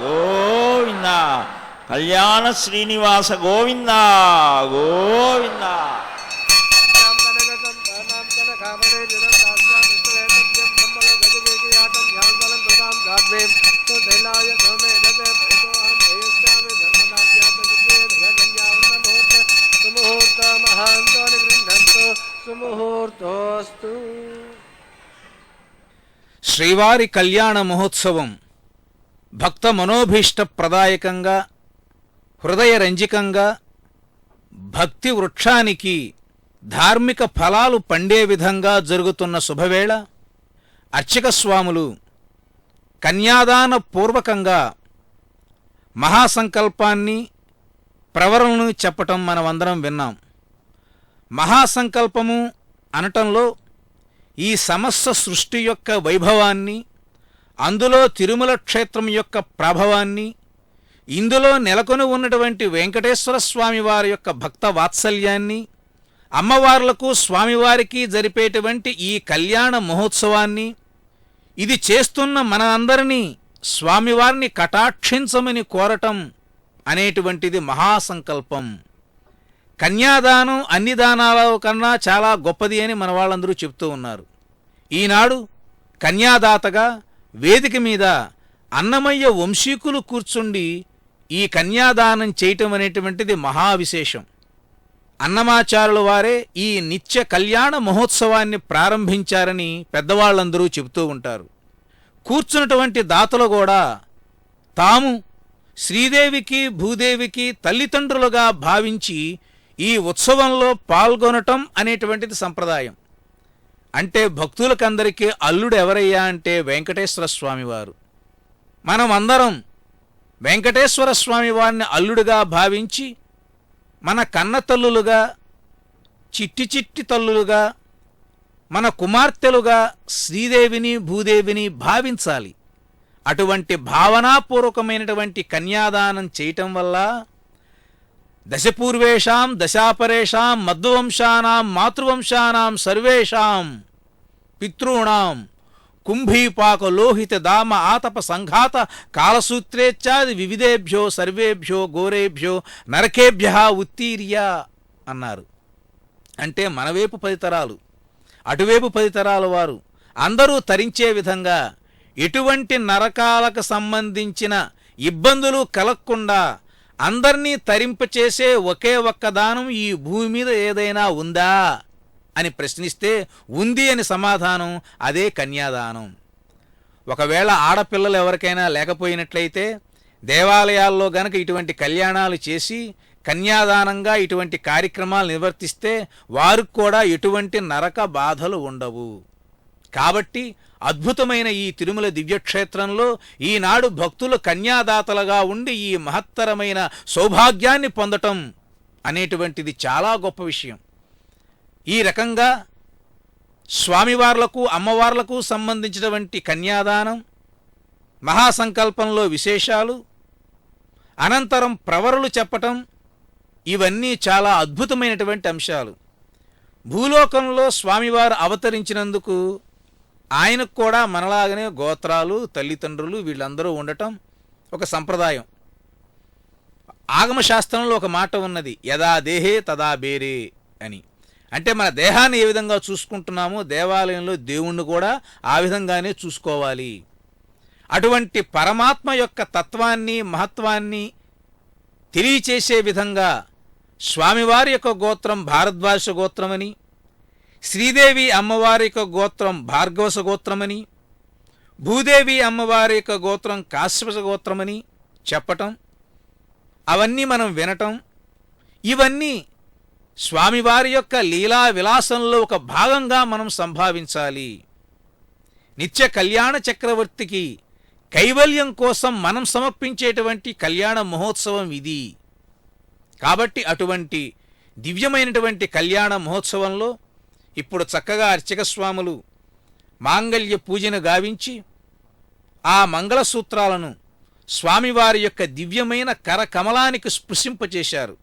గోవింద కళ్యాణ శ్రీనివాస గోవింద గోవింద శ్రీవారి కళ్యాణ మహోత్సవం భక్త మనోభీష్ట ప్రదాయకంగా హృదయరంజికంగా భక్తి వృక్షానికి ధార్మిక ఫలాలు పండే విధంగా జరుగుతున్న శుభవేళ అర్చక స్వాములు కన్యాదాన పూర్వకంగా మహాసంకల్పాన్ని ప్రవరణను చెప్పటం మనమందరం విన్నాం. మహాసంకల్పము అనటంలో ఈ సమస్త సృష్టి యొక్క వైభవాన్ని, అందులో తిరుమల క్షేత్రం యొక్క ప్రభావాన్ని, ఇందులో నెలకొని ఉన్నటువంటి వెంకటేశ్వర స్వామివారి యొక్క భక్త వాత్సల్యాన్ని, అమ్మవార్లకు స్వామివారికి జరిపేటువంటి ఈ కళ్యాణ మహోత్సవాన్ని, ఇది చేస్తున్న మనందరినీ స్వామివారిని కటాక్షించమని కోరటం అనేటువంటిది మహాసంకల్పం. కన్యాదానం అన్ని దానాల కన్నా చాలా గొప్పది అని మన వాళ్ళందరూ చెప్తూ ఉన్నారు. ఈనాడు కన్యాదాతగా వేదిక మీద అన్నమయ్య వంశీకులు కూర్చుండి ఈ కన్యాదానం చేయటం అనేటువంటిది మహావిశేషం. అన్నమాచారుల వారే ఈ నిత్య కళ్యాణ మహోత్సవాన్ని ప్రారంభించారని పెద్దవాళ్ళందరూ చెబుతూ ఉంటారు. కూర్చున్నటువంటి దాతలు కూడా తాము శ్రీదేవికి భూదేవికి తల్లిదండ్రులుగా భావించి ఈ ఉత్సవంలో పాల్గొనటం అనేటువంటిది సంప్రదాయం. అంటే భక్తులకందరికీ అల్లుడు ఎవరయ్యా అంటే వెంకటేశ్వర స్వామివారు. మనమందరం వెంకటేశ్వర స్వామివారిని అల్లుడుగా భావించి మన కన్న తల్లులుగా, చిట్టి చిట్టి తల్లులుగా, మన కుమార్తెలుగా శ్రీదేవిని భూదేవిని భావించాలి. అటువంటి భావనాపూర్వకమైనటువంటి కన్యాదానం చేయటం వల్ల దశపూర్వేషాం దశాపరేషాం మధ్వంశానాం మాతృవంశానాం సర్వేషాం పితॄణాం కుంభీపాకలోహిత దామ ఆతప సంఘాత కాలసూత్రేచ్చాది వివిధేభ్యో సర్వేభ్యో ఘోరేభ్యో నరకేభ్య ఉత్తీర్య అన్నారు. అంటే మనవైపు 10 తరాలు, అటువైపు 10 తరాల వారు అందరూ తరించే విధంగా ఎటువంటి నరకాలకు సంబంధించిన ఇబ్బందులు కలగకుండా అందర్నీ తరింపచేసే ఒకే ఒక్క దానం ఈ భూమి మీద ఏదైనా ఉందా అని ప్రశ్నిస్తే ఉంది అని సమాధానం, అదే కన్యాదానం. ఒకవేళ ఆడపిల్లలు ఎవరికైనా లేకపోయినట్లయితే దేవాలయాల్లో గనక ఇటువంటి కళ్యాణాలు చేసి కన్యాదానంగా ఇటువంటి కార్యక్రమాలు నిర్వర్తిస్తే వారికి కూడా ఎటువంటి నరక బాధలు ఉండవు. కాబట్టి అద్భుతమైన ఈ తిరుమల దివ్యక్షేత్రంలో ఈనాడు భక్తులు కన్యాదాతలుగా ఉండి ఈ మహత్తరమైన సౌభాగ్యాన్ని పొందటం అనేటువంటిది చాలా గొప్ప విషయం. ఈ రకంగా స్వామివార్లకు అమ్మవార్లకు సంబంధించినటువంటి కన్యాదానం, మహాసంకల్పంలో విశేషాలు, అనంతరం ప్రవరులు చెప్పటం, ఇవన్నీ చాలా అద్భుతమైనటువంటి అంశాలు. భూలోకంలో స్వామివారు అవతరించినందుకు ఆయనకు కూడా మనలాగనే గోత్రాలు, తల్లిదండ్రులు వీళ్ళందరూ ఉండటం ఒక సంప్రదాయం. ఆగమశాస్త్రంలో ఒక మాట ఉన్నది, యదా దేహే తదా బేరే అని. అంటే మన దేహాన్ని ఏ విధంగా చూసుకుంటున్నామో దేవాలయంలో దేవుణ్ణి కూడా ఆ విధంగానే చూసుకోవాలి. అటువంటి పరమాత్మ యొక్క తత్వాన్ని, మహత్వాన్ని తెలియచేసే విధంగా స్వామివారి యొక్క గోత్రం భారద్వాజ గోత్రమని, శ్రీదేవి అమ్మవారి యొక్క గోత్రం భార్గవస గోత్రమని, భూదేవి అమ్మవారి యొక్క గోత్రం కాశ్యప గోత్రమని చెప్పటం, అవన్నీ మనం వినటం, ఇవన్నీ స్వామివారి యొక్క లీలా విలాసంలో ఒక భాగంగా మనం సంభావించాలి. నిత్య కళ్యాణ చక్రవర్తికి కైవల్యం కోసం మనం సమర్పించేటువంటి కళ్యాణ మహోత్సవం ఇది. కాబట్టి అటువంటి దివ్యమైనటువంటి కళ్యాణ మహోత్సవంలో ఇప్పుడు చక్కగా అర్చక స్వాములు మాంగళ్య పూజను గావించి ఆ మంగళసూత్రాలను స్వామివారి యొక్క దివ్యమైన కరకమలానికి స్పృశింపచేశారు.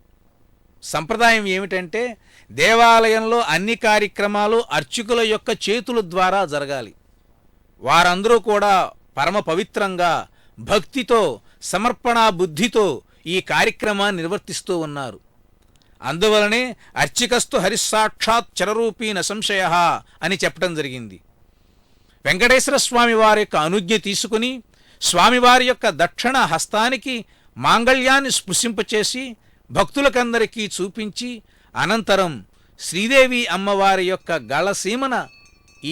సంప్రదాయం ఏమిటంటే దేవాలయంలో అన్ని కార్యక్రమాలు అర్చకుల యొక్క చేతుల ద్వారా జరగాలి. వారందరూ కూడా పరమ పవిత్రంగా భక్తితో సమర్పణా బుద్ధితో ఈ కార్యక్రమాన్ని నిర్వర్తిస్తూ ఉన్నారు. అందువలనే అర్చికస్తు హరిస్సాక్షాత్ చరరూపీ నసంశయ అని చెప్పడం జరిగింది. వెంకటేశ్వర స్వామి వారి యొక్క అనుజ్ఞ తీసుకుని స్వామివారి యొక్క దక్షిణ హస్తానికి మాంగళ్యాన్ని స్పృశింపచేసి భక్తులకందరికీ చూపించి అనంతరం శ్రీదేవి అమ్మవారి యొక్క గళసీమన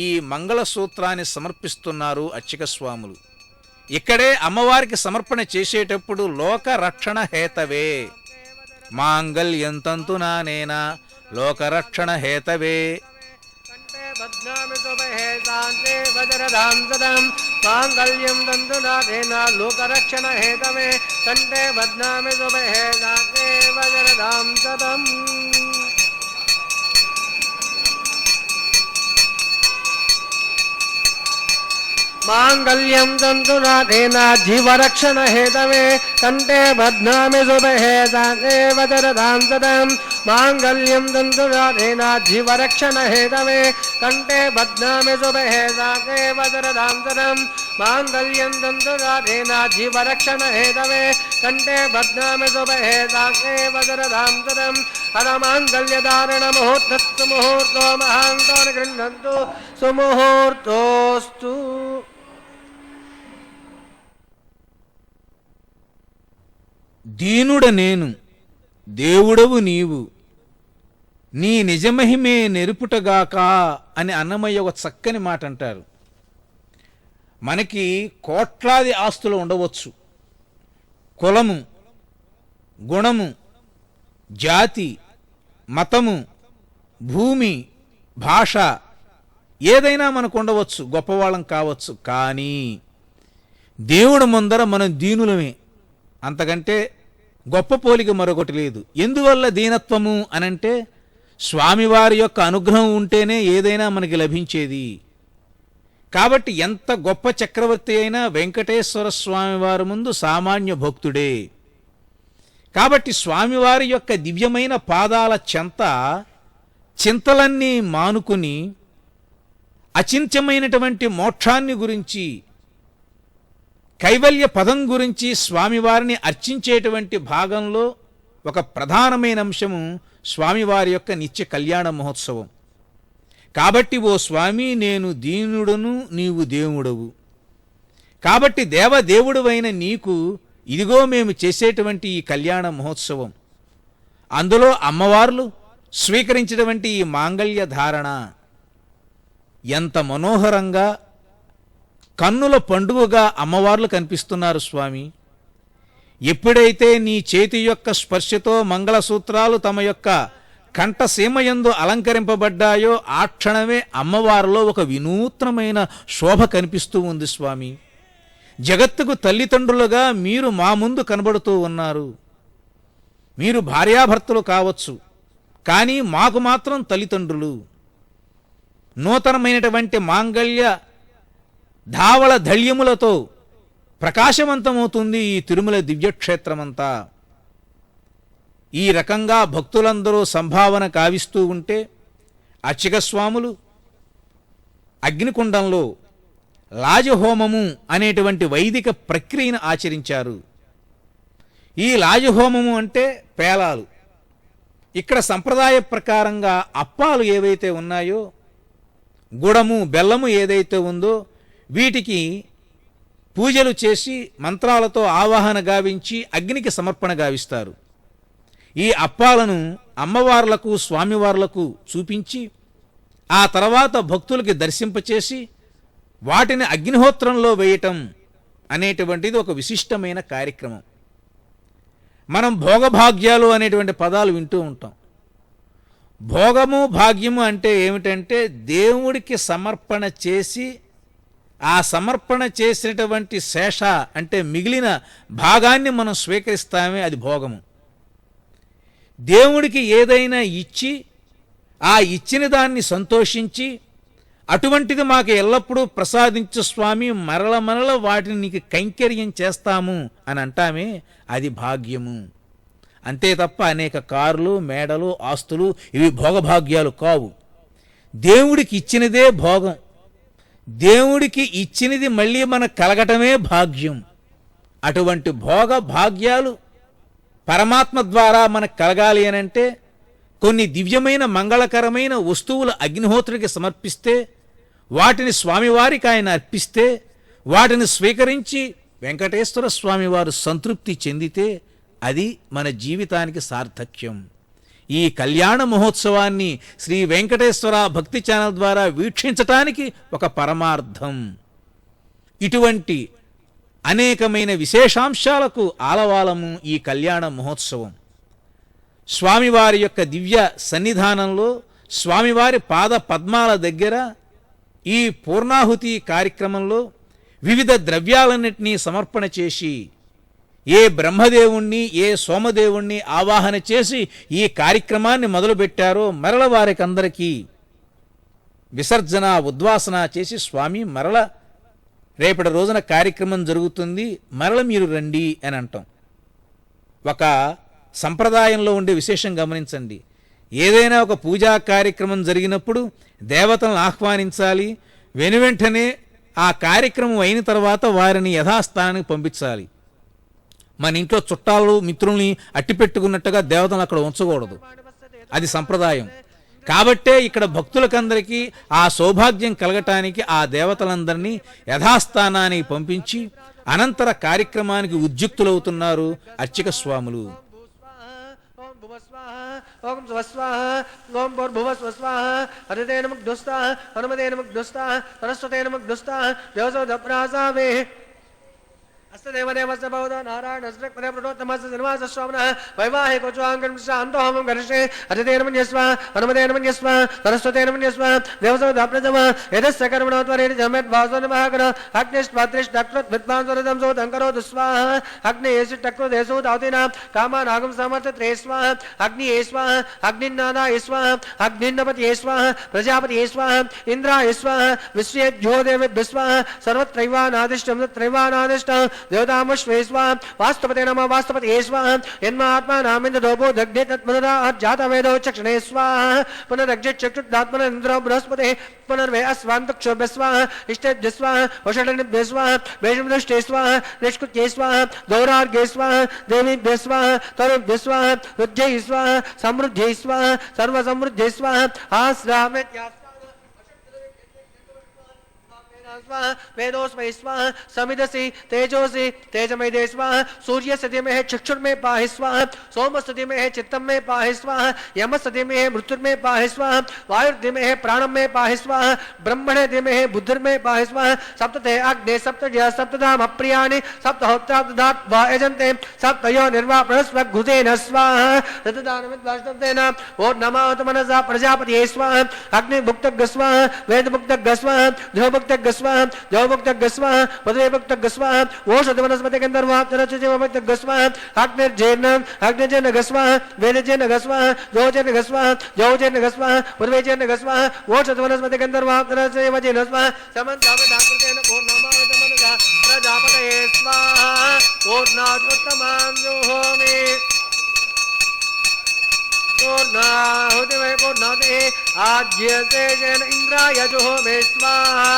ఈ మంగళసూత్రాన్ని సమర్పిస్తున్నారు అర్చక స్వాములు. ఇక్కడే అమ్మవారికి సమర్పణ చేసేటప్పుడు లోక రక్షణ హేతవే, మాంగళ్యం తంతునానేనా లోకరక్షణ హేతవే. మాంగళ్యం తంతునాథేన లోకరక్షణ హేతవే కంఠే బధ్నామి శుభే దాతే వజ్రదాం సదం. మాంగళ్యం తంతునాథేన జీవరక్షణ హేతవే కంఠే బధ్నామి శుభే దాతే వజ్రదాం సదం. మాంగళ్యం తంతునాథేన జీవరక్షణ హేతవే కంఠే బధ్నామి శుభే దాతే వజ్రదాం సదం. మాంగళ్యం తంతునాథేన జీవరక్షణ హేతవే కంఠే బధ్నామి శుభే దాతే వజ్రదాం సదం. హరమాంగళ్యధారణ ముహూర్తస్తు ముహూర్తో మహాంతో గృహ్ణంతు సుముహూర్తోస్తు. దీనుడ నేను, దేవుడవు నీవు, నీ నిజమహిమే నెరుపుటగాక అని అన్నమయ్య ఒక చక్కని మాట అంటారు. మనకి కోట్లాది ఆస్తులు ఉండవచ్చు, కులము, గుణము, జాతి, మతము, భూమి, భాష ఏదైనా మనకు ఉండవచ్చు, గొప్పవాళ్ళం కావచ్చు. కానీ దేవుడు ముందర మనం దీనులమే, అంతకంటే గొప్ప పోలిక మరొకటి లేదు. ఎందువల్ల దీనత్వము అనంటే స్వామివారి యొక్క అనుగ్రహం ఉంటేనే ఏదైనా మనకి లభించేది. కాబట్టి ఎంత గొప్ప చక్రవర్తి అయినా వెంకటేశ్వర స్వామివారి ముందు సామాన్య భక్తుడే. కాబట్టి స్వామివారి యొక్క దివ్యమైన పాదాల చెంత చింతలన్నీ మానుకుని అచింత్యమైనటువంటి మోక్షాన్ని గురించి, కైవల్య పదం గురించి స్వామివారిని అర్చించేటువంటి భాగంలో ఒక ప్రధానమైన అంశము స్వామివారి యొక్క నిత్య కళ్యాణ మహోత్సవం. కాబట్టి ఓ స్వామి, నేను దీనుడను, నీవు దేవుడవు. కాబట్టి దేవదేవుడువైన నీకు ఇదిగో మేము చేసేటువంటి ఈ కళ్యాణ మహోత్సవం, అందులో అమ్మవార్లు స్వీకరించినటువంటి ఈ మాంగళ్య ధారణ ఎంత మనోహరంగా కన్నుల పండుగగా అమ్మవార్లు కనిపిస్తున్నారు స్వామి. ఎప్పుడైతే నీ చేతి యొక్క స్పర్శతో మంగళసూత్రాలు తమ యొక్క కంఠసీమయందు అలంకరింపబడ్డాయో ఆ క్షణమే అమ్మవారిలో ఒక వినూత్నమైన శోభ కనిపిస్తూ ఉంది స్వామి. జగత్తుకు తల్లిదండ్రులుగా మీరు మా ముందు కనబడుతూ ఉన్నారు. మీరు భార్యాభర్తలు కావచ్చు, కానీ మాకు మాత్రం తల్లిదండ్రులు. నూతనమైనటువంటి మాంగళ్య ధావళ ధళ్యములతో ప్రకాశవంతమవుతుంది ఈ తిరుమల దివ్యక్షేత్రమంతా. ఈ రకంగా భక్తులందరూ సంభావన కావిస్తూ ఉంటే అర్చక స్వాములు అగ్నికుండంలో లాజహోమము అనేటువంటి వైదిక ప్రక్రియను ఆచరించారు. ఈ లాజహోమము అంటే పేలాలు. ఇక్కడ సంప్రదాయ ప్రకారంగా అప్పాలు ఏవైతే ఉన్నాయో, గుడము బెల్లము ఏదైతే ఉందో, వీటికి పూజలు చేసి మంత్రాలతో ఆవాహన గావించి అగ్నికి సమర్పణ గావిస్తారు. ఈ అప్పాలను అమ్మవార్లకు స్వామివార్లకు చూపించి ఆ తర్వాత భక్తులకి దర్శింపచేసి వాటిని అగ్నిహోత్రంలో వేయటం అనేటువంటిది ఒక విశిష్టమైన కార్యక్రమం. మనం భోగభాగ్యాలు అనేటువంటి పదాలు వింటూ ఉంటాం. భోగము భాగ్యము అంటే ఏమిటంటే దేవుడికి సమర్పణ చేసి ఆ సమర్పణ చేసినటువంటి శేష అంటే మిగిలిన భాగాన్ని మనం స్వీకరిస్తామే, అది భోగము. దేవుడికి ఏదైనా ఇచ్చి ఆ ఇచ్చిన దాన్ని సంతోషించి అటువంటిది మాకు ఎల్లప్పుడూ ప్రసాదించు స్వామి, మరల మరల వాటిని నీకు కైంకర్యం చేస్తాము అని అంటామే, అది భాగ్యము. అంతే తప్ప అనేక కార్లు, మేడలు, ఆస్తులు ఇవి భోగభాగ్యాలు కావు. దేవుడికి ఇచ్చినదే భోగం. దేవుడికి ఇచ్చినది మళ్ళీ మనకు కలగటమే భాగ్యం. అటువంటి భోగ భాగ్యాలు పరమాత్మ ద్వారా మనకు కలగాలి అనంటే కొన్ని దివ్యమైన మంగళకరమైన వస్తువులు అగ్నిహోత్రుడికి సమర్పిస్తే, వాటిని స్వామివారికి ఆయన అర్పిస్తే, వాటిని స్వీకరించి వెంకటేశ్వర స్వామివారు సంతృప్తి చెందితే అది మన జీవితానికి సార్థక్యం. ఈ కళ్యాణ మహోత్సవాన్ని శ్రీ వెంకటేశ్వర భక్తి ఛానల్ ద్వారా వీక్షించటానికి ఒక పరమార్థం. ఇటువంటి అనేకమైన విశేషాంశాలకు ఆలవాలము ఈ కళ్యాణ మహోత్సవం. స్వామివారి యొక్క దివ్య సన్నిధానంలో స్వామివారి పాద పద్మాల దగ్గర ఈ పూర్ణాహుతి కార్యక్రమంలో వివిధ ద్రవ్యాలన్నింటినీ సమర్పణ చేసి ఏ బ్రహ్మదేవుణ్ణి ఏ సోమదేవుణ్ణి ఆవాహన చేసి ఈ కార్యక్రమాన్ని మొదలుపెట్టారో మరల వారికి అందరికీ విసర్జన ఉద్వాసన చేసి స్వామి మరల రేపటి రోజున కార్యక్రమం జరుగుతుంది, మరల మీరు రండి అని అంటాం. ఒక సంప్రదాయంలో ఉండే విశేషం గమనించండి. ఏదైనా ఒక పూజా కార్యక్రమం జరిగినప్పుడు దేవతలను ఆహ్వానించాలి, వెనువెంటనే ఆ కార్యక్రమం అయిన తర్వాత వారిని యథాస్థానానికి పంపించాలి. మన ఇంట్లో చుట్టాలు మిత్రుల్ని అట్టిపెట్టుకున్నట్టుగా దేవతలను అక్కడ ఉంచకూడదు, అది సంప్రదాయం. కాబట్టే ఇక్కడ భక్తులకందరికీ ఆ సౌభాగ్యం కలగటానికి ఆ దేవతలందరినీ యథాస్థానానికి పంపించి అనంతర కార్యక్రమానికి ఉద్యుక్తులవుతున్నారు అర్చక స్వాములు. ఓం స్వస్వాహ ఓం భూర్భువస్వస్వాహ హరితేన ముగ్ధుస్తాః హనుమతేన ముగ్ధుస్తాః సరస్వతేన ముగ్ధుస్తాః దేవసోదప్రాసావే అస్తదేవదేవస్య బౌద్ధ నారాయణస్య ప్రోత్తమస్య శ్రీనివాస స్వామినః వైవాహికో చాంగం శాంతోహమం గరిష్యే హరితేన మన్యస్వ హనుమతేన మన్యస్వ సరస్వతేన మన్యస్వ దేవసోదప్రజమ యదస్య కర్మణో త్వరేణ జమేత్ భాసో నమః అగ్నిష్ట్వాత్రిష్ దక్రత్ విద్వాంసోదం సో దంకరోతు స్వాహ అగ్నేయసి టక్రోదేశో దాతినా కామానాగం సమర్థత్రే స్వాహ అగ్నియే స్వాహ అగ్నిన్నాదాయ స్వాహ అగ్నిన్నపతియే స్వాహ ప్రజాపతియే స్వాహ ఇంద్రాయ స్వాహ విశ్వేభ్యో దేవేభ్యః స్వాహ సర్వత్రైవానాదిష్టం తత్రైవానాదిష్టం దేవతామశ్వే స్వాహ వాస్తవతే నమః వాస్తవతే స్వాహ యన్మాత్మా నామింద్రోపో దగ్ధే తత్మనరా జాతవేదో చక్షణే స్వాహ పునరగ్జే చక్షుర్దాత్మనేంద్రో బృహస్పతే పునర్వే అస్వాంతక్షోభ్య స్వాహ ఇష్టేభ్య స్వాహ వషటనిభ్య స్వాహ వేషమదృష్టే స్వాహ నిష్కృత్యే స్వాహ గౌరార్ఘే స్వాహ దేవీభ్య స్వాహ తరుభ్య స్వాహ రుద్ధ్యై స్వాహ సమృద్ధ్యై స్వాహ సర్వసమృద్ధ్యై స్వాహ ఆశ్రామ్య स्वाहा वेदोस्मै स्वाहा समिदसि तेजोसि तेजमय स्वाहा सूर्यस्य धीमहि चक्षुर्मे पाहि स्वाहा सोमस्य धीमहि चित्तमे पाहि स्वाहा यमस्य धीमहि मृत्युर्मे पाहि स्वाहा वायुर्धीमहि प्राणमे पाहि स्वाहा ब्रह्मणे धीमहि बुद्धिर्मे पाहि स्वाहा सप्तते अग्ने सप्तजय सप्तधाम प्रियाणि सप्तहोत्राब्दात्वा यजन्ते सप्तयो निर्वा प्रस्वघुतेन स्वाहा ततदानमिद्वाष्टब्देन ओ नमः मनसा प्रजापतिये स्वाहा अग्निभुक्तग् स्वाहा वेदभुक्तग् स्वाहा ध्रुवभुक्तग् स्वाहा जवभुक्तग् स्वाहा पदवेभुक्तग् स्वाहा ओषधवनस्पतिगन्धर्वाप्तरचजीवभुक्तग् स्वाहा अग्निर्जेन स्वाहा वेदजेन स्वाहा जोजेन स्वाहा जौजेन स्वाहा पदवेजेन स्वाहा ओषधवनस्पतिगन्धर्वाप्तरचजीवजेन स्वाहा समन्तावदाकृतेन पूर्णमावतमनसा प्रजापतये स्वाहा पूर्णादुत्तमां जुहोमि पूर्णाहुतिमय पूर्णाहुति आज्यते जन इंद्राय जुहोमि स्वाहा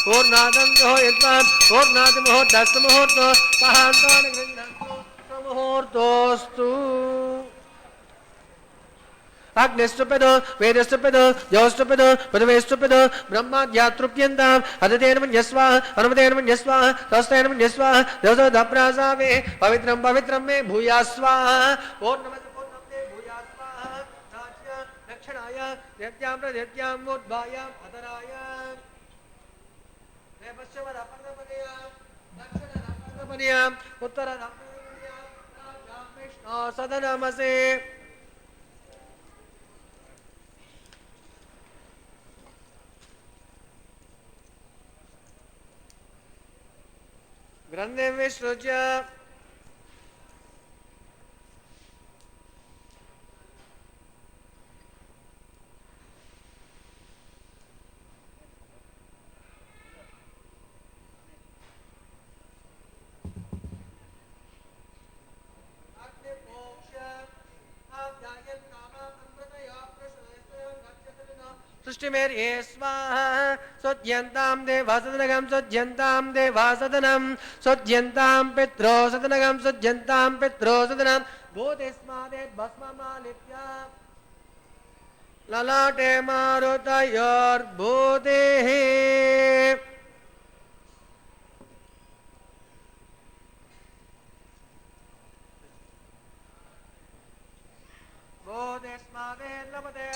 पूर्णादं जुहोयत्वा पूर्णादिमुहूर्तस्तमुहूर्तो महान्तान् गृह्णन्तु मुहूर्तोऽस्तु अग्निस्तुपिदो वेदस्तुपिदो जौस्तुपिदो पदवेस्तुपिदो ब्रह्माद्यातृप्यन्ताम् अदतेन मन्यस्वा अनुमतेन मन्यस्वा तस्तेन मन्यस्वा देवसोदप्रासावे पवित्रं पवित्रं मे भूयास्वा पूर्णमस्य पूर्णं मे भूयास्वा राज्य दक्षिणाय देत्यां प्रदेत्याम् उद्भायाम् अतराय पश्चिमदपर्णपदयाम् दक्षिणदपर्णपदयाम् उत्तरदपर्णपदयाम् राजां विष्णो सदनमसे ग्रन्थे विसृज्य सृष्टिमेर्ये स्वाहा सोज्यन्तां देवासदनगं सोज्यन्तां देवासदनं सोज्यन्तां पित्रो सदनगं सोज्यन्तां पित्रो सदनं भूतिस्मादे भस्ममालिप्य ललाटे मारुतयोर्भूतिः भूतिस्मादे लभते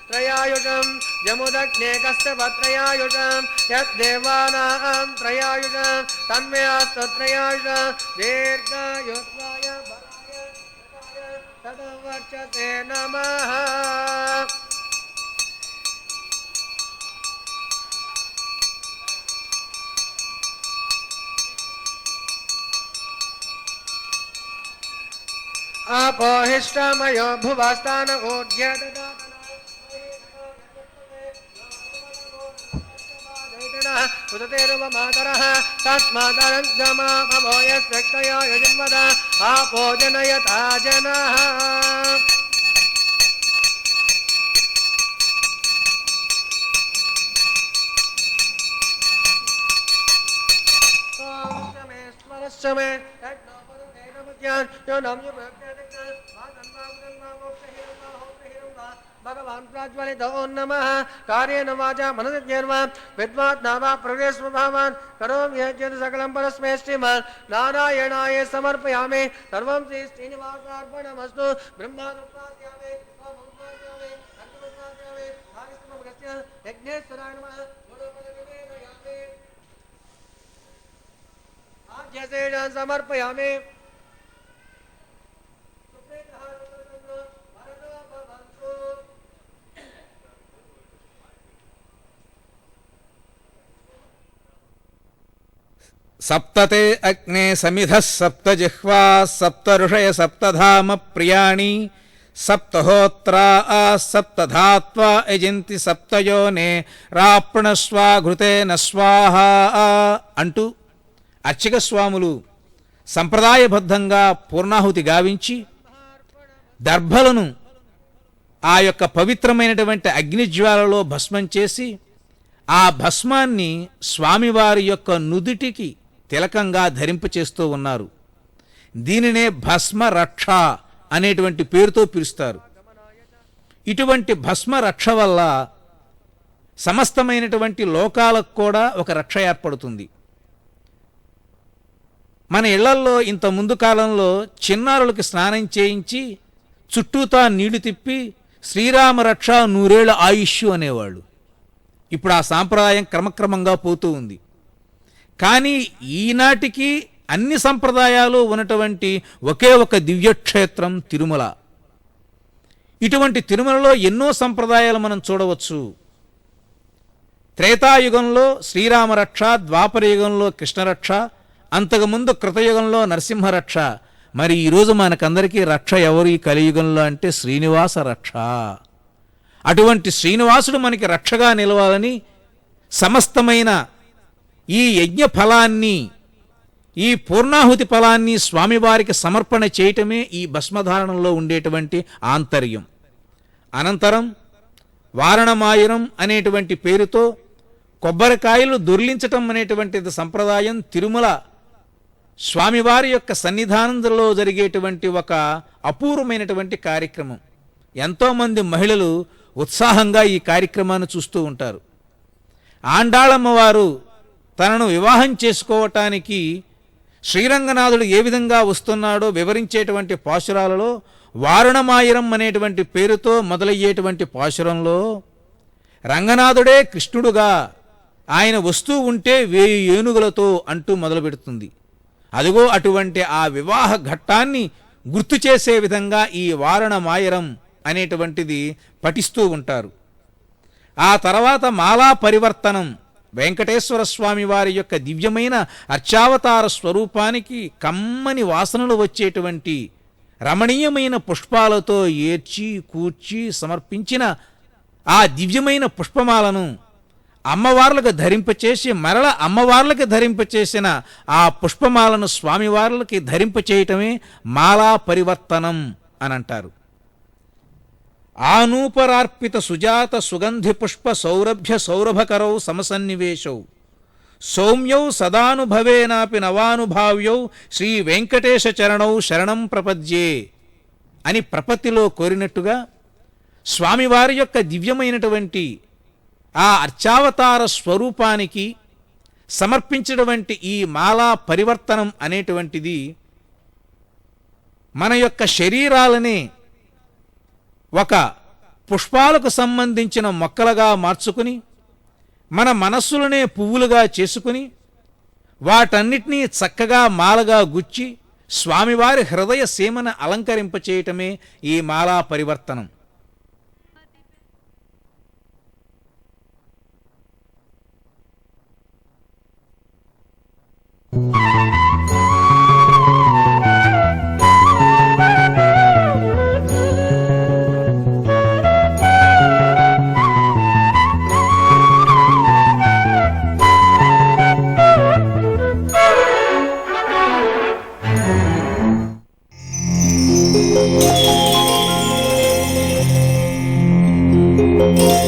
त्रयायुषं यमुदग्ने कस्तभत्रयायुषं यद्देवानां त्रयायुषं तन्मयास्तु त्रयायुषं दीर्घायुत्वाय भराय तदवर्चसे नमः अपोहिष्टमयो भुवस्तान उदतेर्वमातरः तस्मादरङ्गमामभो यस्यक्तया यजन्मदा आपो जनयता जनः मे भगवान् प्राज्वलितो नमः कार्येन वाचा मनसिद्ध्यर्वा विद्वात्मा वा प्रवेशस्वभावान् करोमि यज्ञं सकलं परस्मै श्रीमान् नारायणाय समर्पयामि सर्वं श्री श्रीनिवासार्पणमस्तु ब्रह्मानुप्रास्यामि ओमुपास्यामि अग्निमुपास्यामि आदित्यमगस्य यज्ञेश्वराय नमः गुरुपदनिवेदयामि आज्ञसेन समर्पयामि सप्तते अग्ने समिधः सप्त जिह्वा सप्त ऋषय सप्तधाम प्रियाणि सप्तहोत्रा सप्तधात्वा यजन्ति सप्तयोने రాప్ణస్వా ఘృతేన స్వాహ అంటూ అర్చక స్వాములు సంప్రదాయబద్ధంగా పూర్ణాహుతి గావించి దర్భలను ఆ యొక్క పవిత్రమైనటువంటి అగ్నిజ్వాలలో భస్మం చేసి ఆ భస్మాన్ని స్వామివారి యొక్క నుదుటికి తిలకంగా ధరింపచేస్తూ ఉన్నారు. దీనినే భస్మ రక్ష అనేటువంటి పేరుతో పిలుస్తారు. ఇటువంటి భస్మ రక్ష వల్ల సమస్తమైనటువంటి లోకాలకు కూడా ఒక రక్ష ఏర్పడుతుంది. మన ఇళ్లల్లో ఇంత ముందు కాలంలో చిన్నారులకి స్నానం చేయించి చుట్టూతా నీళ్లు తిప్పి శ్రీరామ రక్ష నూరేళ్ల ఆయుష్ అనేవాళ్ళు. ఇప్పుడు ఆ సాంప్రదాయం క్రమక్రమంగా పోతూ ఉంది. కానీ ఈనాటికి అన్ని సంప్రదాయాలు ఉన్నటువంటి ఒకే ఒక దివ్యక్షేత్రం తిరుమల. ఇటువంటి తిరుమలలో ఎన్నో సంప్రదాయాలు మనం చూడవచ్చు. త్రేతాయుగంలో శ్రీరామరక్ష, ద్వాపరయుగంలో కృష్ణరక్ష, అంతకుముందు కృతయుగంలో నరసింహరక్ష. మరి ఈరోజు మనకందరికీ రక్ష ఎవరు ఈ కలియుగంలో అంటే శ్రీనివాస రక్ష. అటువంటి శ్రీనివాసుడు మనకి రక్షగా నిలవాలని సమస్తమైన ఈ యజ్ఞ ఫలాన్ని, ఈ పూర్ణాహుతి ఫలాన్ని స్వామివారికి సమర్పణ చేయటమే ఈ భస్మధారణంలో ఉండేటువంటి ఆంతర్యం. అనంతరం వారణమాయురం అనేటువంటి పేరుతో కొబ్బరికాయలు దొర్లించటం అనేటువంటిది సంప్రదాయం. తిరుమల స్వామివారి యొక్క సన్నిధానంలో జరిగేటువంటి ఒక అపూర్వమైనటువంటి కార్యక్రమం. ఎంతోమంది మహిళలు ఉత్సాహంగా ఈ కార్యక్రమాన్ని చూస్తూ ఉంటారు. ఆండాళమ్మవారు తనను వివాహం చేసుకోవటానికి శ్రీరంగనాథుడు ఏ విధంగా వస్తున్నాడో వివరించేటువంటి పాశురాలలో వారణమాయిరం అనేటువంటి పేరుతో మొదలయ్యేటువంటి పాశురంలో రంగనాథుడే కృష్ణుడుగా ఆయన వస్తూ ఉంటే 1000 ఏనుగులతో అంటూ మొదలు పెడుతుంది. అదిగో అటువంటి ఆ వివాహ ఘట్టాన్ని గుర్తు చేసే విధంగా ఈ వారణమాయిరం అనేటువంటిది పఠిస్తూ ఉంటారు. ఆ తర్వాత మాలా పరివర్తనం, వెంకటేశ్వర స్వామి వారి యొక్క దివ్యమైన అర్చావతార స్వరూపానికి కమ్మని వాసనలు వచ్చేటువంటి రమణీయమైన పుష్పాలతో ఏర్చి కూర్చి సమర్పించిన ఆ దివ్యమైన పుష్పమాలను అమ్మవార్లకు ధరింపచేసి మరల అమ్మవార్లకి ధరింపచేసిన ఆ పుష్పమాలను స్వామివార్లకి ధరింపచేయటమే మాలా పరివర్తనం అని అంటారు. ఆనూపరార్పిత సుజాత సుగంధి పుష్ప సౌరభ్య సౌరభకరౌ సమసన్నివేశౌ సౌమ్యౌ సదానుభవేనాపి నవానుభావ్యౌ శ్రీ వెంకటేశ చరణౌ శరణం ప్రపద్యే అని ప్రపత్తిలో కోరినట్టుగా స్వామివారి యొక్క దివ్యమైనటువంటి ఆ అర్చావతార స్వరూపానికి సమర్పించినటువంటి ఈ మాలా పరివర్తనం అనేటువంటిది మన యొక్క శరీరాలనే ఒక పుష్పాలకు సంబంధించిన మొక్కలుగా మార్చుకుని మన మనస్సులనే పువ్వులుగా చేసుకుని వాటన్నిటినీ చక్కగా మాలగా గుచ్చి స్వామివారి హృదయ సీమను అలంకరింపచేయటమే ఈ మాలా పరివర్తనం.